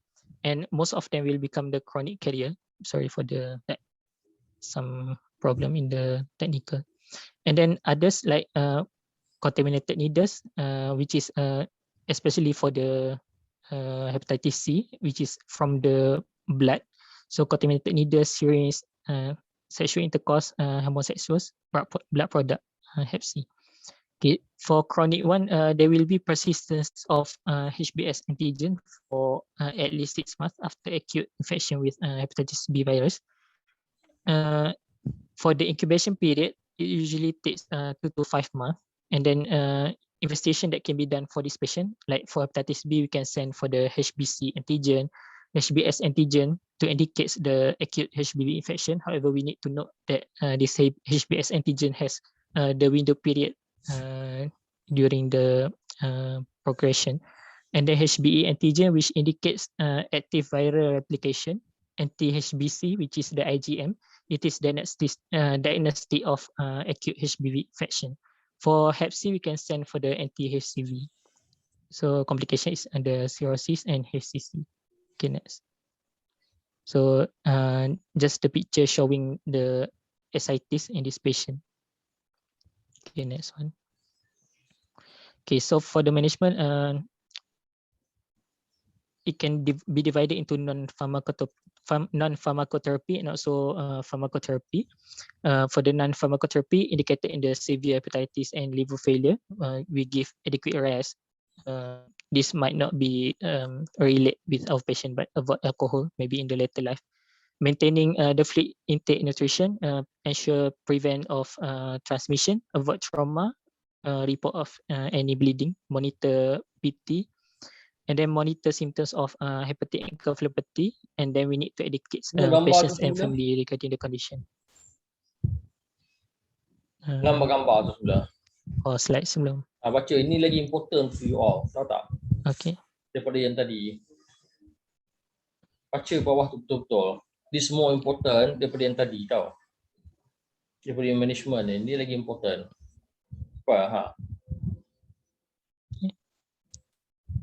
and most of them will become the chronic carrier. Sorry for the some problem in the technical. And then others like contaminated needles, which is especially for the hepatitis C, which is from the blood. So contaminated needles, syringe, sexual intercourse, homosexuals, blood product, Hep C. Okay, for chronic one, there will be persistence of HBS antigen for at least 6 months after acute infection with hepatitis B virus. For the incubation period, it usually takes 2 to 5 months. And then investigation that can be done for this patient, like for hepatitis B, we can send for the HBC antigen, HBS antigen to indicate the acute HBV infection. However, we need to note that this HBS antigen has the window period during the progression. And the HBE antigen, which indicates active viral replication, anti-HBC, which is the IgM, it is diagnostic of acute HBV infection. For Hep C, we can send for the anti-HCV. So complication is the cirrhosis and HCC. Okay, next. So just the picture showing the ascites in this patient. Okay, next one. Okay, so for the management, it can be divided into non-pharmacotherapy and also pharmacotherapy. For the non-pharmacotherapy indicated in the severe hepatitis and liver failure, we give adequate rest. This might not be relate with our patient, but avoid alcohol maybe in the later life. Maintaining the fluid intake nutrition, ensure prevent of transmission, avoid trauma, report of any bleeding, monitor PT, and then monitor symptoms of hepatic encephalopathy, and then we need to educate patients and family regarding the condition. Gambar-gambar tu sebelah. Or slide sebelum. Baca ini lagi important to you all, tahu tak? Okay. Daripada yang tadi. Baca bawah tu betul-betul. This more important daripada yang tadi, tau. Daripada yang management ni, ini lagi important. Apa, ha?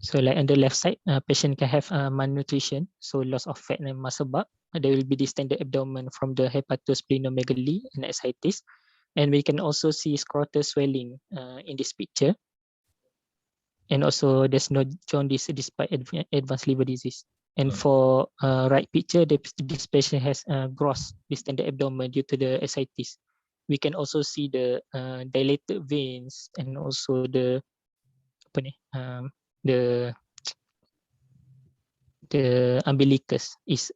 So like on the left side, patient can have malnutrition, so loss of fat and muscle bulk. There will be distended abdomen from the hepatosplenomegaly and ascites. And we can also see scrotal swelling in this picture. And also there's no jaundice despite advanced liver disease. And for right picture, this patient has gross distended abdomen due to the ascites. We can also see the dilated veins and also the the umbilicus is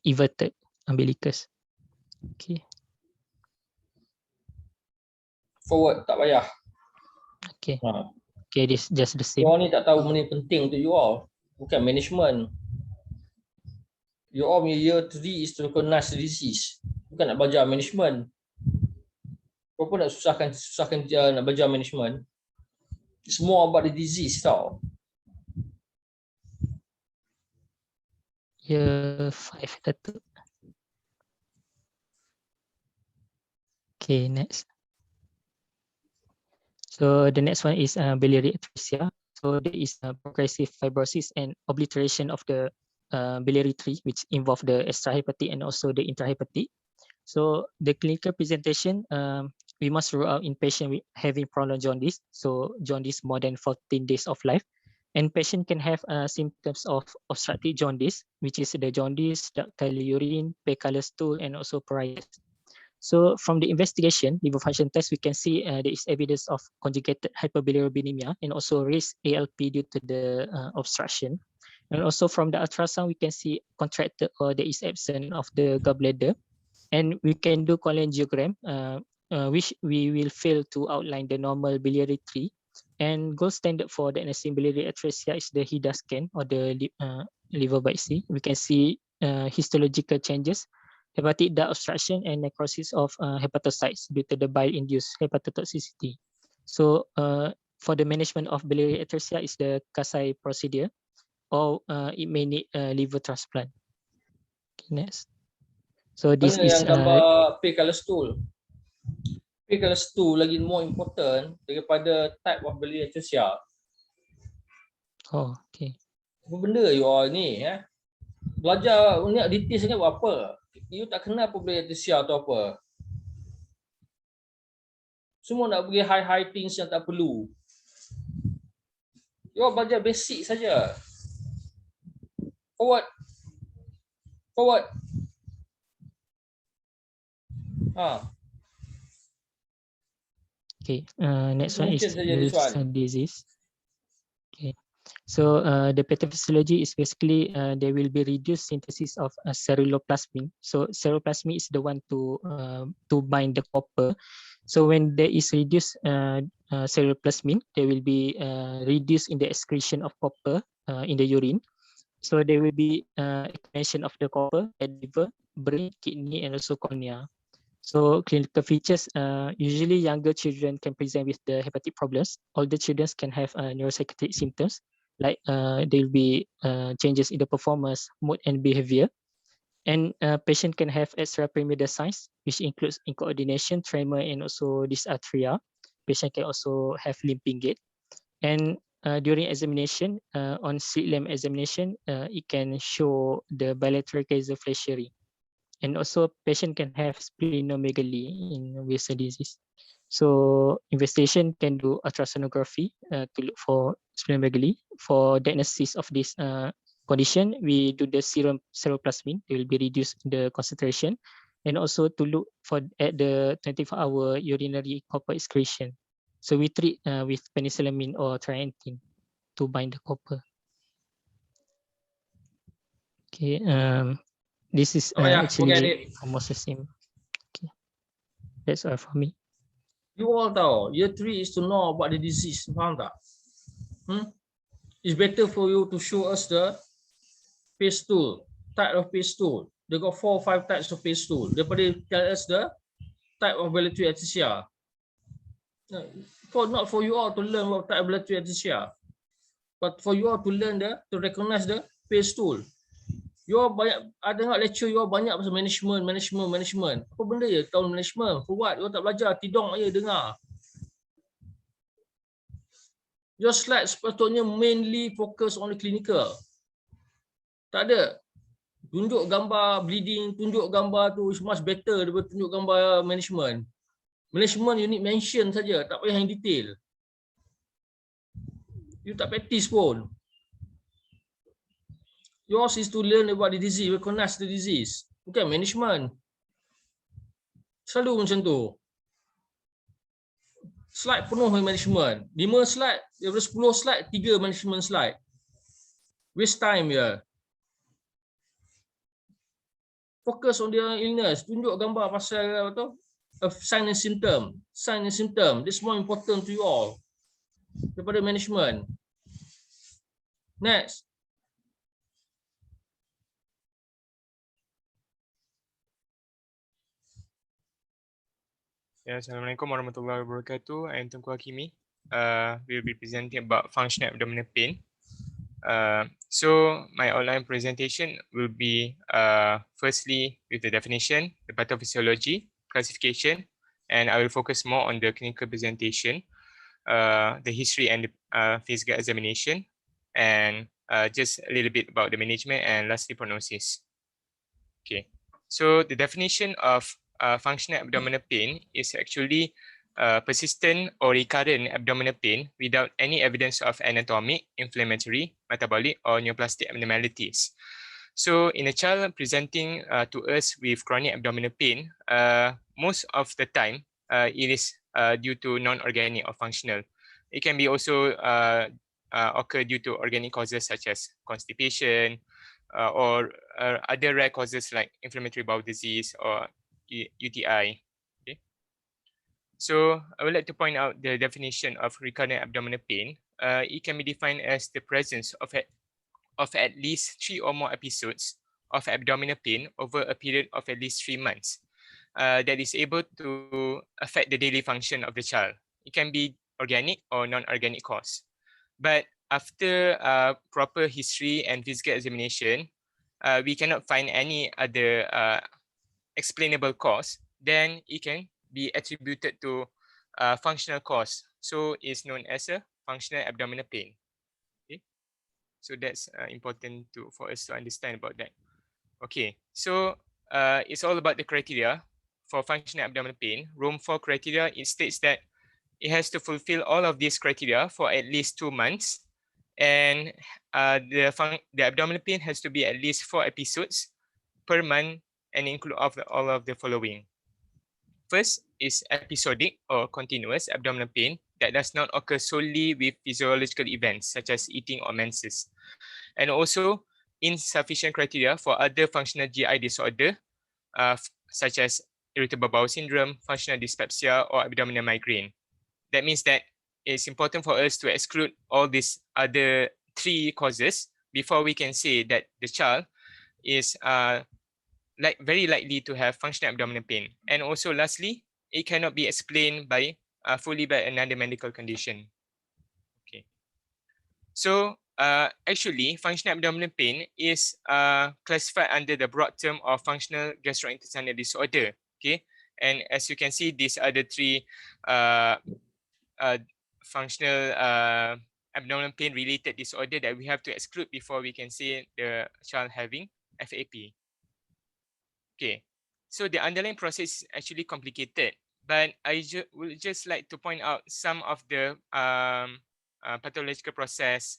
everted umbilicus. Okay. Forward, tak payah. Okay. Ha. Okay, this just the same. You all ni tak tahu benda penting untuk you all. Bukan management. You all punya year 3 is to recognize the disease. Bukan nak belajar management. Kau pun nak susahkan dia nak belajar management. It's more about the disease, tau. Year 5 Dato. Okay, next. So the next one is biliary atresia. So there is progressive fibrosis and obliteration of the biliary tree, which involve the extrahepatic and also the intrahepatic. So the clinical presentation, we must rule out in patient having prolonged jaundice. So jaundice more than 14 days of life. And patient can have symptoms of obstructive jaundice, which is the jaundice, ductile urine, pale color stool, and also pruritus. So from the investigation, liver function test, we can see there is evidence of conjugated hyperbilirubinemia and also raised ALP due to the obstruction. And also from the ultrasound, we can see contracted or there is absence of the gallbladder. And we can do cholangiogram, which we will fail to outline the normal biliary tree. And gold standard for diagnosing biliary atresia is the HIDA scan or the liver biopsy. We can see histological changes, hepatic duct obstruction, and necrosis of hepatocytes due to the bile-induced hepatotoxicity. So for the management of biliary atresia is the Kasai procedure, or it may need liver transplant. Okay, next. So this Mana is yang gambar pale color stool. Pale color stool lagi more important daripada type of biliary atresia. oh, okay. Apa benda you all ni, belajar ni detail sangat buat apa? You tak kenal apa biliary atresia atau apa. Semua nak pergi high things yang tak perlu. You all belajar basic saja. Forward. Forward. Okay, next one is Saja this one. disease. Okay, so the pathophysiology is basically there will be reduced synthesis of ceruloplasmin. So ceruloplasmin is the one to bind the copper. So when there is reduced ceruloplasmin, there will be reduced in the excretion of copper in the urine. So there will be accumulation of the copper at liver, brain, kidney, and also cornea. So clinical features, usually younger children can present with the hepatic problems. Older children can have neuropsychiatric symptoms, like there will be changes in the performance, mood, and behavior. And patient can have extrapyramidal signs, which includes incoordination, tremor, and also dysarthria. Patient can also have limping gait. And during examination, on slit lamp examination, it can show the bilateral gasoflexion. And also patient can have splenomegaly in Visceral disease. So investigation can do ultrasonography to look for splenomegaly. For diagnosis of this condition, we do the serum seroplasmin. It will be reduced the concentration, and also to look for at the 24-hour urinary copper excretion. So we treat with penicillamine or trientine to bind the copper. Okay, this is actually almost the same. Okay, that's all for me. You all tahu, year 3 is to know about the disease, faham tak? It's better for you to show us the phase stool, type of phase stool. They got 4 or 5 types of phase stool. Daripada tell us the type of biliary atresia. Not for you all to learn what type of biliary atresia, but for you all to learn to recognize the phase stool. You all banyak, ada dengar lecture you all banyak pasal management. Apa benda ya tahun management? For what? You all tak belajar, tidong aja dengar. Your slides sepatutnya mainly focus on the clinical. Tak ada. Tunjuk gambar bleeding, tunjuk gambar tu is much better daripada tunjuk gambar management. Management you need mention saja, tak payah yang detail. You tak practice pun. Yours is to learn about the disease, recognize the disease. Bukan management. Selalu macam tu. Slide penuh dengan management. 5 slide, daripada 10 slide, 3 management slide. Waste time ya. Focus on their illness. Tunjuk gambar pasal apa tu? Sign and symptom. Sign and symptom. This is more important to you all daripada management. Next. Ya, Assalamualaikum warahmatullahi wabarakatuh. I am Tengku Hakimi. We will be presenting about functional abdominal pain. So my online presentation will be firstly with the definition, the pathophysiology, classification, and I will focus more on the clinical presentation, the history and the physical examination, and just a little bit about the management, and lastly prognosis. Okay, so the definition of functional abdominal pain is actually persistent or recurrent abdominal pain without any evidence of anatomic, inflammatory, metabolic, or neoplastic abnormalities. So in a child presenting to us with chronic abdominal pain, most of the time it is due to non-organic or functional. It can be also occur due to organic causes such as constipation or other rare causes like inflammatory bowel disease or UTI. Okay. So I would like to point out the definition of recurrent abdominal pain. It can be defined as the presence of at least 3 or more episodes of abdominal pain over a period of at least 3 months that is able to affect the daily function of the child. It can be organic or non-organic cause. But after proper history and physical examination, we cannot find any other explainable cause, then it can be attributed to functional cause. So it's known as a functional abdominal pain. Okay, so that's important for us to understand about that. Okay, so it's all about the criteria for functional abdominal pain. Rome 4 criteria, it states that it has to fulfill all of these criteria for at least 2 months, and the abdominal pain has to be at least 4 episodes per month and include all of the following. First is episodic or continuous abdominal pain that does not occur solely with physiological events such as eating or menses. And also insufficient criteria for other functional GI disorder such as irritable bowel syndrome, functional dyspepsia, or abdominal migraine. That means that it's important for us to exclude all these other 3 causes before we can say that the child is very likely to have functional abdominal pain. And also lastly, it cannot be explained by fully by another medical condition. Okay. So actually, functional abdominal pain is classified under the broad term of functional gastrointestinal disorder. Okay, and as you can see, these are the 3 functional abdominal pain related disorder that we have to exclude before we can say the child having FAP. Okay, so the underlying process is actually complicated but I would just like to point out some of the pathological process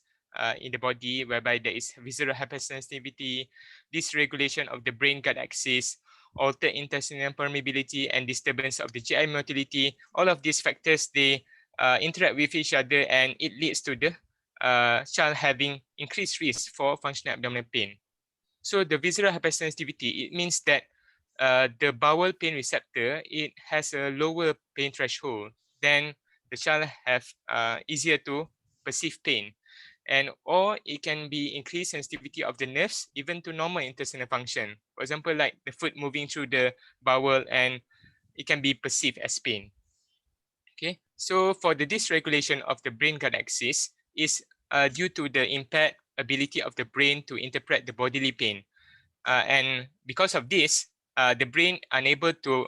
in the body whereby there is visceral hypersensitivity, dysregulation of the brain-gut axis, altered intestinal permeability, and disturbance of the GI motility. All of these factors, they interact with each other, and it leads to the child having increased risk for functional abdominal pain. So the visceral hypersensitivity, it means that the bowel pain receptor, it has a lower pain threshold, then the child have easier to perceive pain. And or it can be increased sensitivity of the nerves even to normal intestinal function. For example, like the food moving through the bowel, and it can be perceived as pain. Okay, so for the dysregulation of the brain-gut axis is due to the impaired ability of the brain to interpret the bodily pain. And because of this, the brain unable to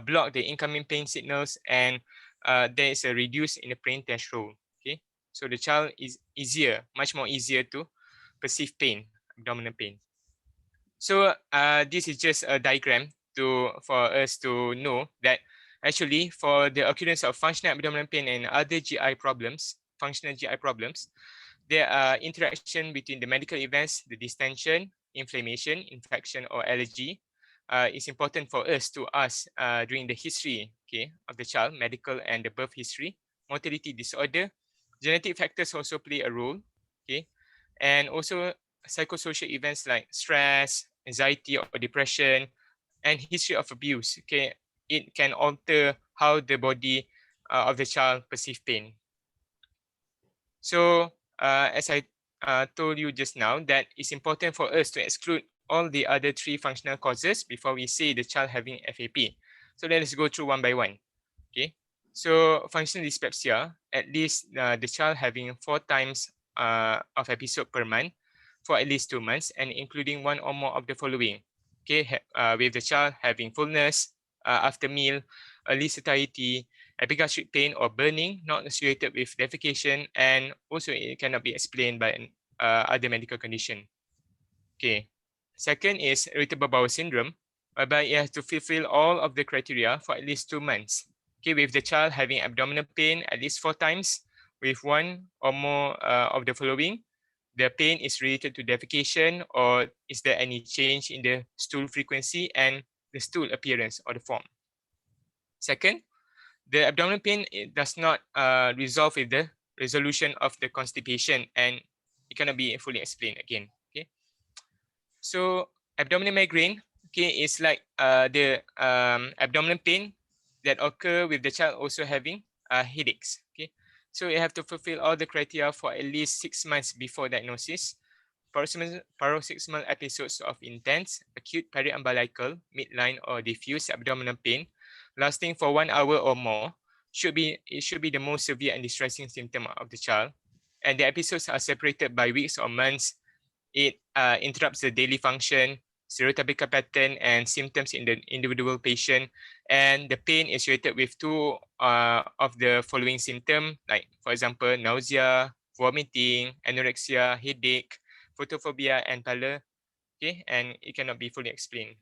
block the incoming pain signals, and there is a reduce in the pain threshold. Okay, so the child is much more easier to perceive pain, abdominal pain. So this is just a diagram for us to know that actually for the occurrence of functional abdominal pain and other GI problems, functional GI problems, there are interaction between the medical events, the distension, inflammation, infection, or allergy. It's important for us to ask during the history, okay, of the child, medical and the birth history, motility disorder. Genetic factors also play a role, okay, and also psychosocial events like stress, anxiety, or depression, and history of abuse. Okay, it can alter how the body of the child perceive pain. So as I told you just now, that it's important for us to exclude all the other three functional causes before we say the child having FAP. So let's go through one by one. Okay. So functional dyspepsia, at least the child having 4 times of episode per month for at least 2 months, and including one or more of the following. Okay, with the child having fullness after meal, early satiety, epigastric pain or burning not associated with defecation, and also it cannot be explained by other medical condition. Okay. Second is irritable bowel syndrome, whereby it has to fulfill all of the criteria for at least 2 months. Okay, with the child having abdominal pain at least 4 times, with one or more of the following. The pain is related to defecation, or is there any change in the stool frequency and the stool appearance or the form. Second, the abdominal pain, it does not resolve with the resolution of the constipation, and it cannot be fully explained again. Okay, so abdominal migraine, okay, is like the abdominal pain that occur with the child also having headaches. Okay, so you have to fulfill all the criteria for at least 6 months before diagnosis. Paroxysmal episodes of intense, acute periumbilical, midline, or diffuse abdominal pain lasting for 1 hour or more should be the most severe and distressing symptom of the child. And the episodes are separated by weeks or months. It interrupts the daily function, stereotypical pattern, and symptoms in the individual patient. And the pain is related with 2 of the following symptoms, like for example, nausea, vomiting, anorexia, headache, photophobia, and pallor. Okay, and it cannot be fully explained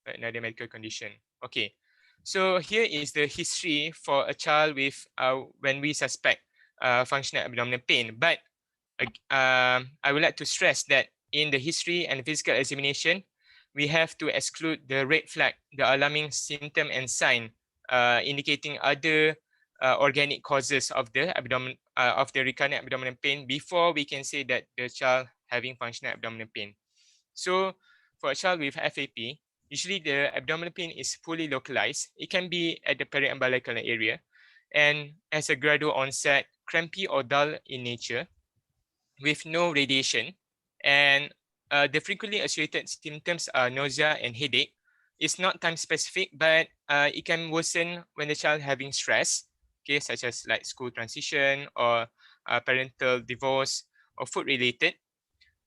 by another medical condition. Okay, so here is the history for a child with when we suspect functional abdominal pain. But I would like to stress that in the history and physical examination, we have to exclude the red flag, the alarming symptom and sign indicating other organic causes of the recurrent abdominal pain before we can say that the child having functional abdominal pain. So for a child with FAP, usually the abdominal pain is fully localized. It can be at the periumbilical area, and as a gradual onset, crampy or dull in nature, with no radiation, and the frequently associated symptoms are nausea and headache. It's not time specific, but it can worsen when the child having stress, okay, such as like school transition or parental divorce or food related,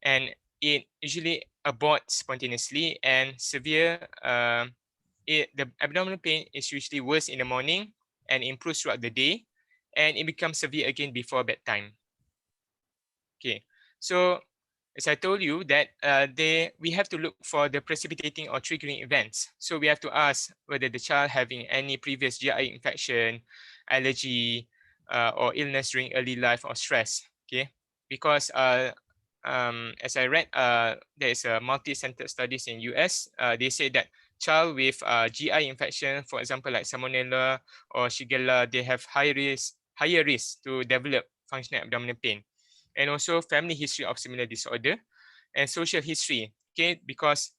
and it usually aborts spontaneously and severe. The abdominal pain is usually worse in the morning and improves throughout the day, and it becomes severe again before bedtime. Okay, so as I told you that we have to look for the precipitating or triggering events. So we have to ask whether the child having any previous GI infection, allergy, or illness during early life or stress. Okay, because as I read, there is a multi-centered studies in US. They say that child with GI infection, for example, like Salmonella or Shigella, they have higher risk to develop functional abdominal pain, and also family history of similar disorder and social history. Okay, because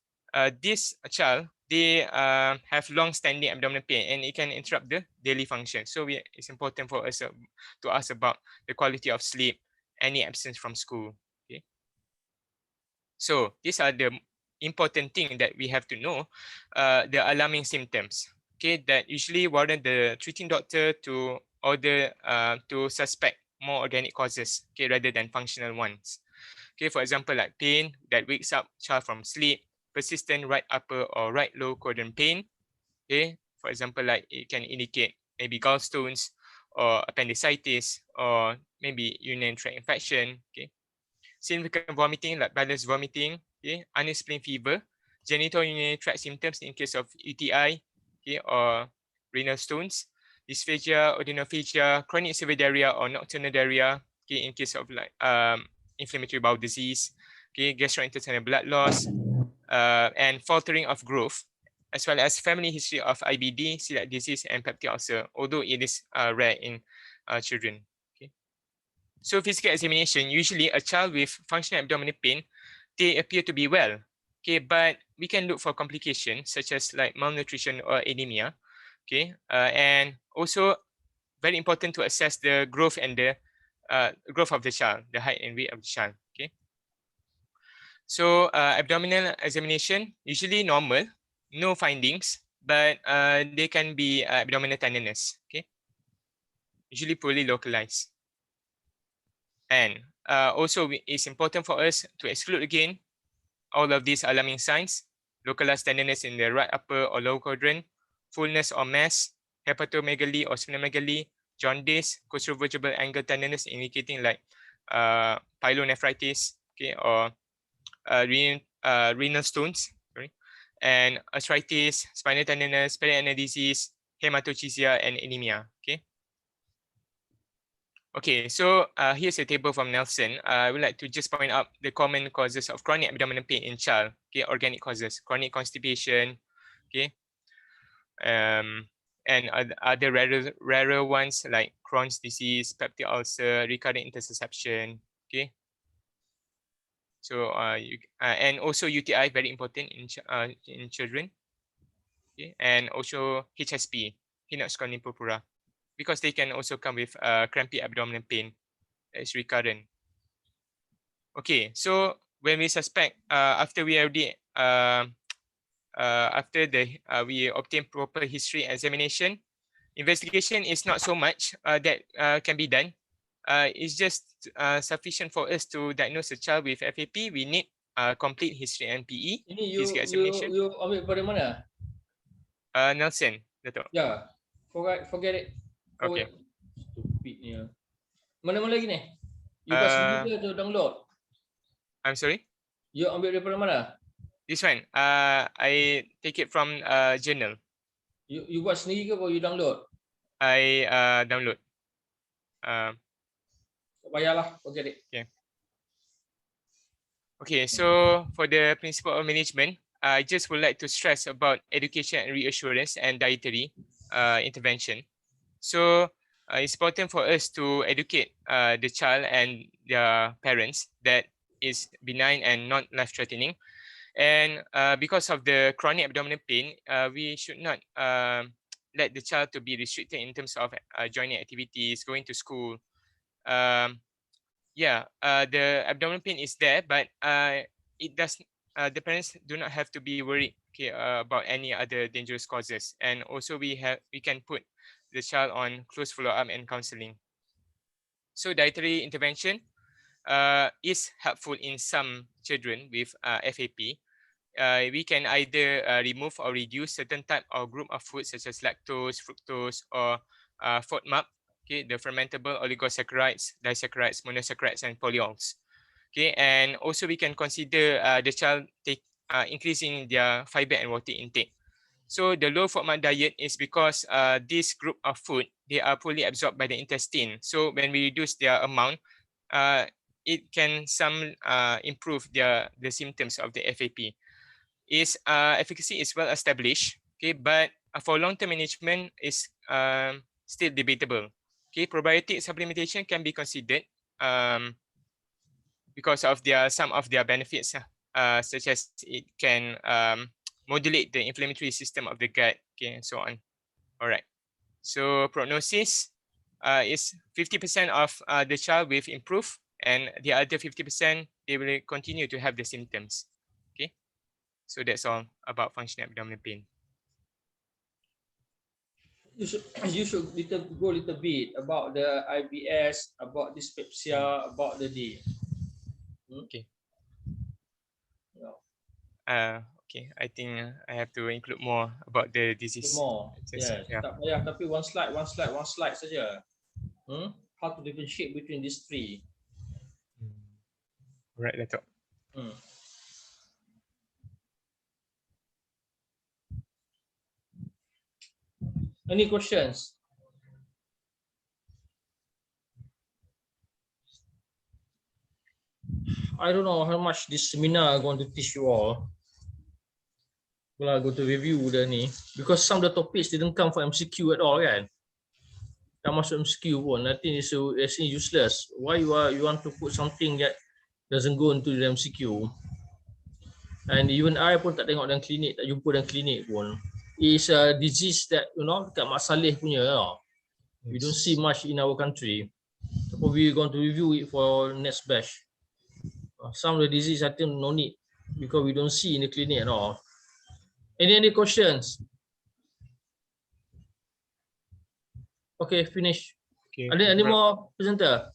this child, they have long-standing abdominal pain and it can interrupt the daily function. So it's important for us to ask about the quality of sleep, any absence from school. Okay, so these are the important thing that we have to know, the alarming symptoms. Okay, that usually warrant the treating doctor to order to suspect more organic causes, okay, rather than functional ones. Okay, for example, like pain that wakes up child from sleep, persistent right upper or right low quadrant pain. Okay, for example, like it can indicate maybe gallstones or appendicitis or maybe urinary tract infection. Okay, significant vomiting like balanced vomiting. Okay, unexplained fever, genital urinary tract symptoms in case of UTI, okay, or renal stones, dysphagia, odynophagia, chronic severe diarrhea or nocturnal diarrhea, okay, in case of like inflammatory bowel disease, okay, gastrointestinal blood loss, and faltering of growth, as well as family history of IBD, celiac disease, and peptic ulcer, although it is rare in children. Okay. So physical examination, usually a child with functional abdominal pain, they appear to be well. Okay, but we can look for complications such as like malnutrition or anemia. Okay, and also very important to assess the growth and the growth of the child, the height and weight of the child. Okay. So abdominal examination usually normal, no findings, but they can be abdominal tenderness. Okay, usually poorly localized. And also it's important for us to exclude again all of these alarming signs: localized tenderness in the right upper or lower quadrant, fullness or mass, hepatomegaly or splenomegaly, jaundice, costovertebral angle tenderness indicating like pyelonephritis, okay, or renal stones, sorry, and arthritis, spinal tenderness, perianal disease, hematochezia, and anemia. Okay. Okay, so here's a table from Nelson. I would like to just point out the common causes of chronic abdominal pain in child. Okay, organic causes: chronic constipation. Okay, and other rarer ones like Crohn's disease, peptic ulcer, recurrent intussusception. Okay, so and also UTI, very important in children. Okay, and also HSP, Hinox-Connin purpura, because they can also come with crampy abdominal pain that is recurrent. Okay, so when we suspect, after we already after we obtain proper history examination, investigation is not so much that can be done. It's just sufficient for us to diagnose a child with FAP. We need complete history and PE. Ini physical examination. you ambil pada mana? Nelson, Dato. Ya, forget it. Okay. Stupid ni. Mana lagi ni? You buat sendiri ke atau download? I'm sorry? You ambil daripada mana? This one, I take it from journal. You buat sendiri ke atau you download? I download. Tak payahlah, forget it. Okay. Okay, so for the principle of management, I just would like to stress about education and reassurance and dietary intervention. So it's important for us to educate the child and their parents that is benign and not life-threatening. And because of the chronic abdominal pain, we should not let the child to be restricted in terms of joining activities, going to school. Yeah, the abdominal pain is there, but it does. The parents do not have to be worried, okay, about any other dangerous causes. And also we can put the child on close follow-up and counseling. So dietary intervention is helpful in some children with FAP. We can either remove or reduce certain type or group of foods such as lactose, fructose, or FODMAP, okay, the fermentable oligosaccharides, disaccharides, monosaccharides, and polyols. Okay, and also we can consider the child increasing their fiber and water intake. So the low FODMAP diet is because this group of food, they are poorly absorbed by the intestine. So when we reduce their amount, it can improve the symptoms of the FAP. Efficacy is well established, okay, but for long-term management is still debatable. Okay, probiotic supplementation can be considered because of some of their benefits, such as it can modulate the inflammatory system of the gut, okay, and so on. All right. So prognosis is 50% of the child will improve, and the other 50% they will continue to have the symptoms. Okay. So that's all about functional abdominal pain. You should go a little bit about the IBS, about dyspepsia, about the D. Okay. Yeah. Okay, I think I have to include more about the disease. More, yes. Yeah. Tak payah, tapi one slide saja. How to differentiate between these three. Right, Dato. Any questions? I don't know how much this seminar are going to teach you all. Well, I go to review the ni because some of the topics didn't come for MCQ at all, kan? Tak masuk MCQ pun. I think it's useless. Why you want to put something that doesn't go into the MCQ? And even I pun tak tengok dalam klinik, tak jumpa dalam klinik pun. It's a disease that dekat Mak Saleh punya tau. We don't see much in our country. So we're going to review it for next batch. Some of the disease I think no need because we don't see in the clinic at all. Any questions? Okay, finish. Okay. Any more presenter?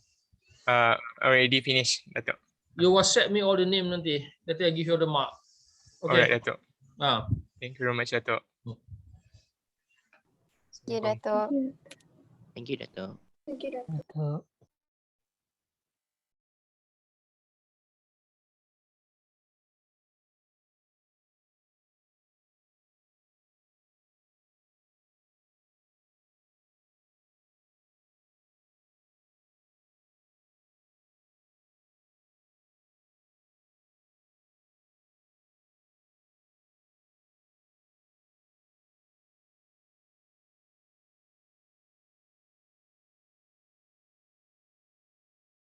Already finished, Dato. You WhatsApp me all the name nanti. Nanti I give you the mark. Okay. Alright, Dato. Thank you very much, Dato. Thank you, Dato. Thank you, Dato. Thank you, Dato. Dato.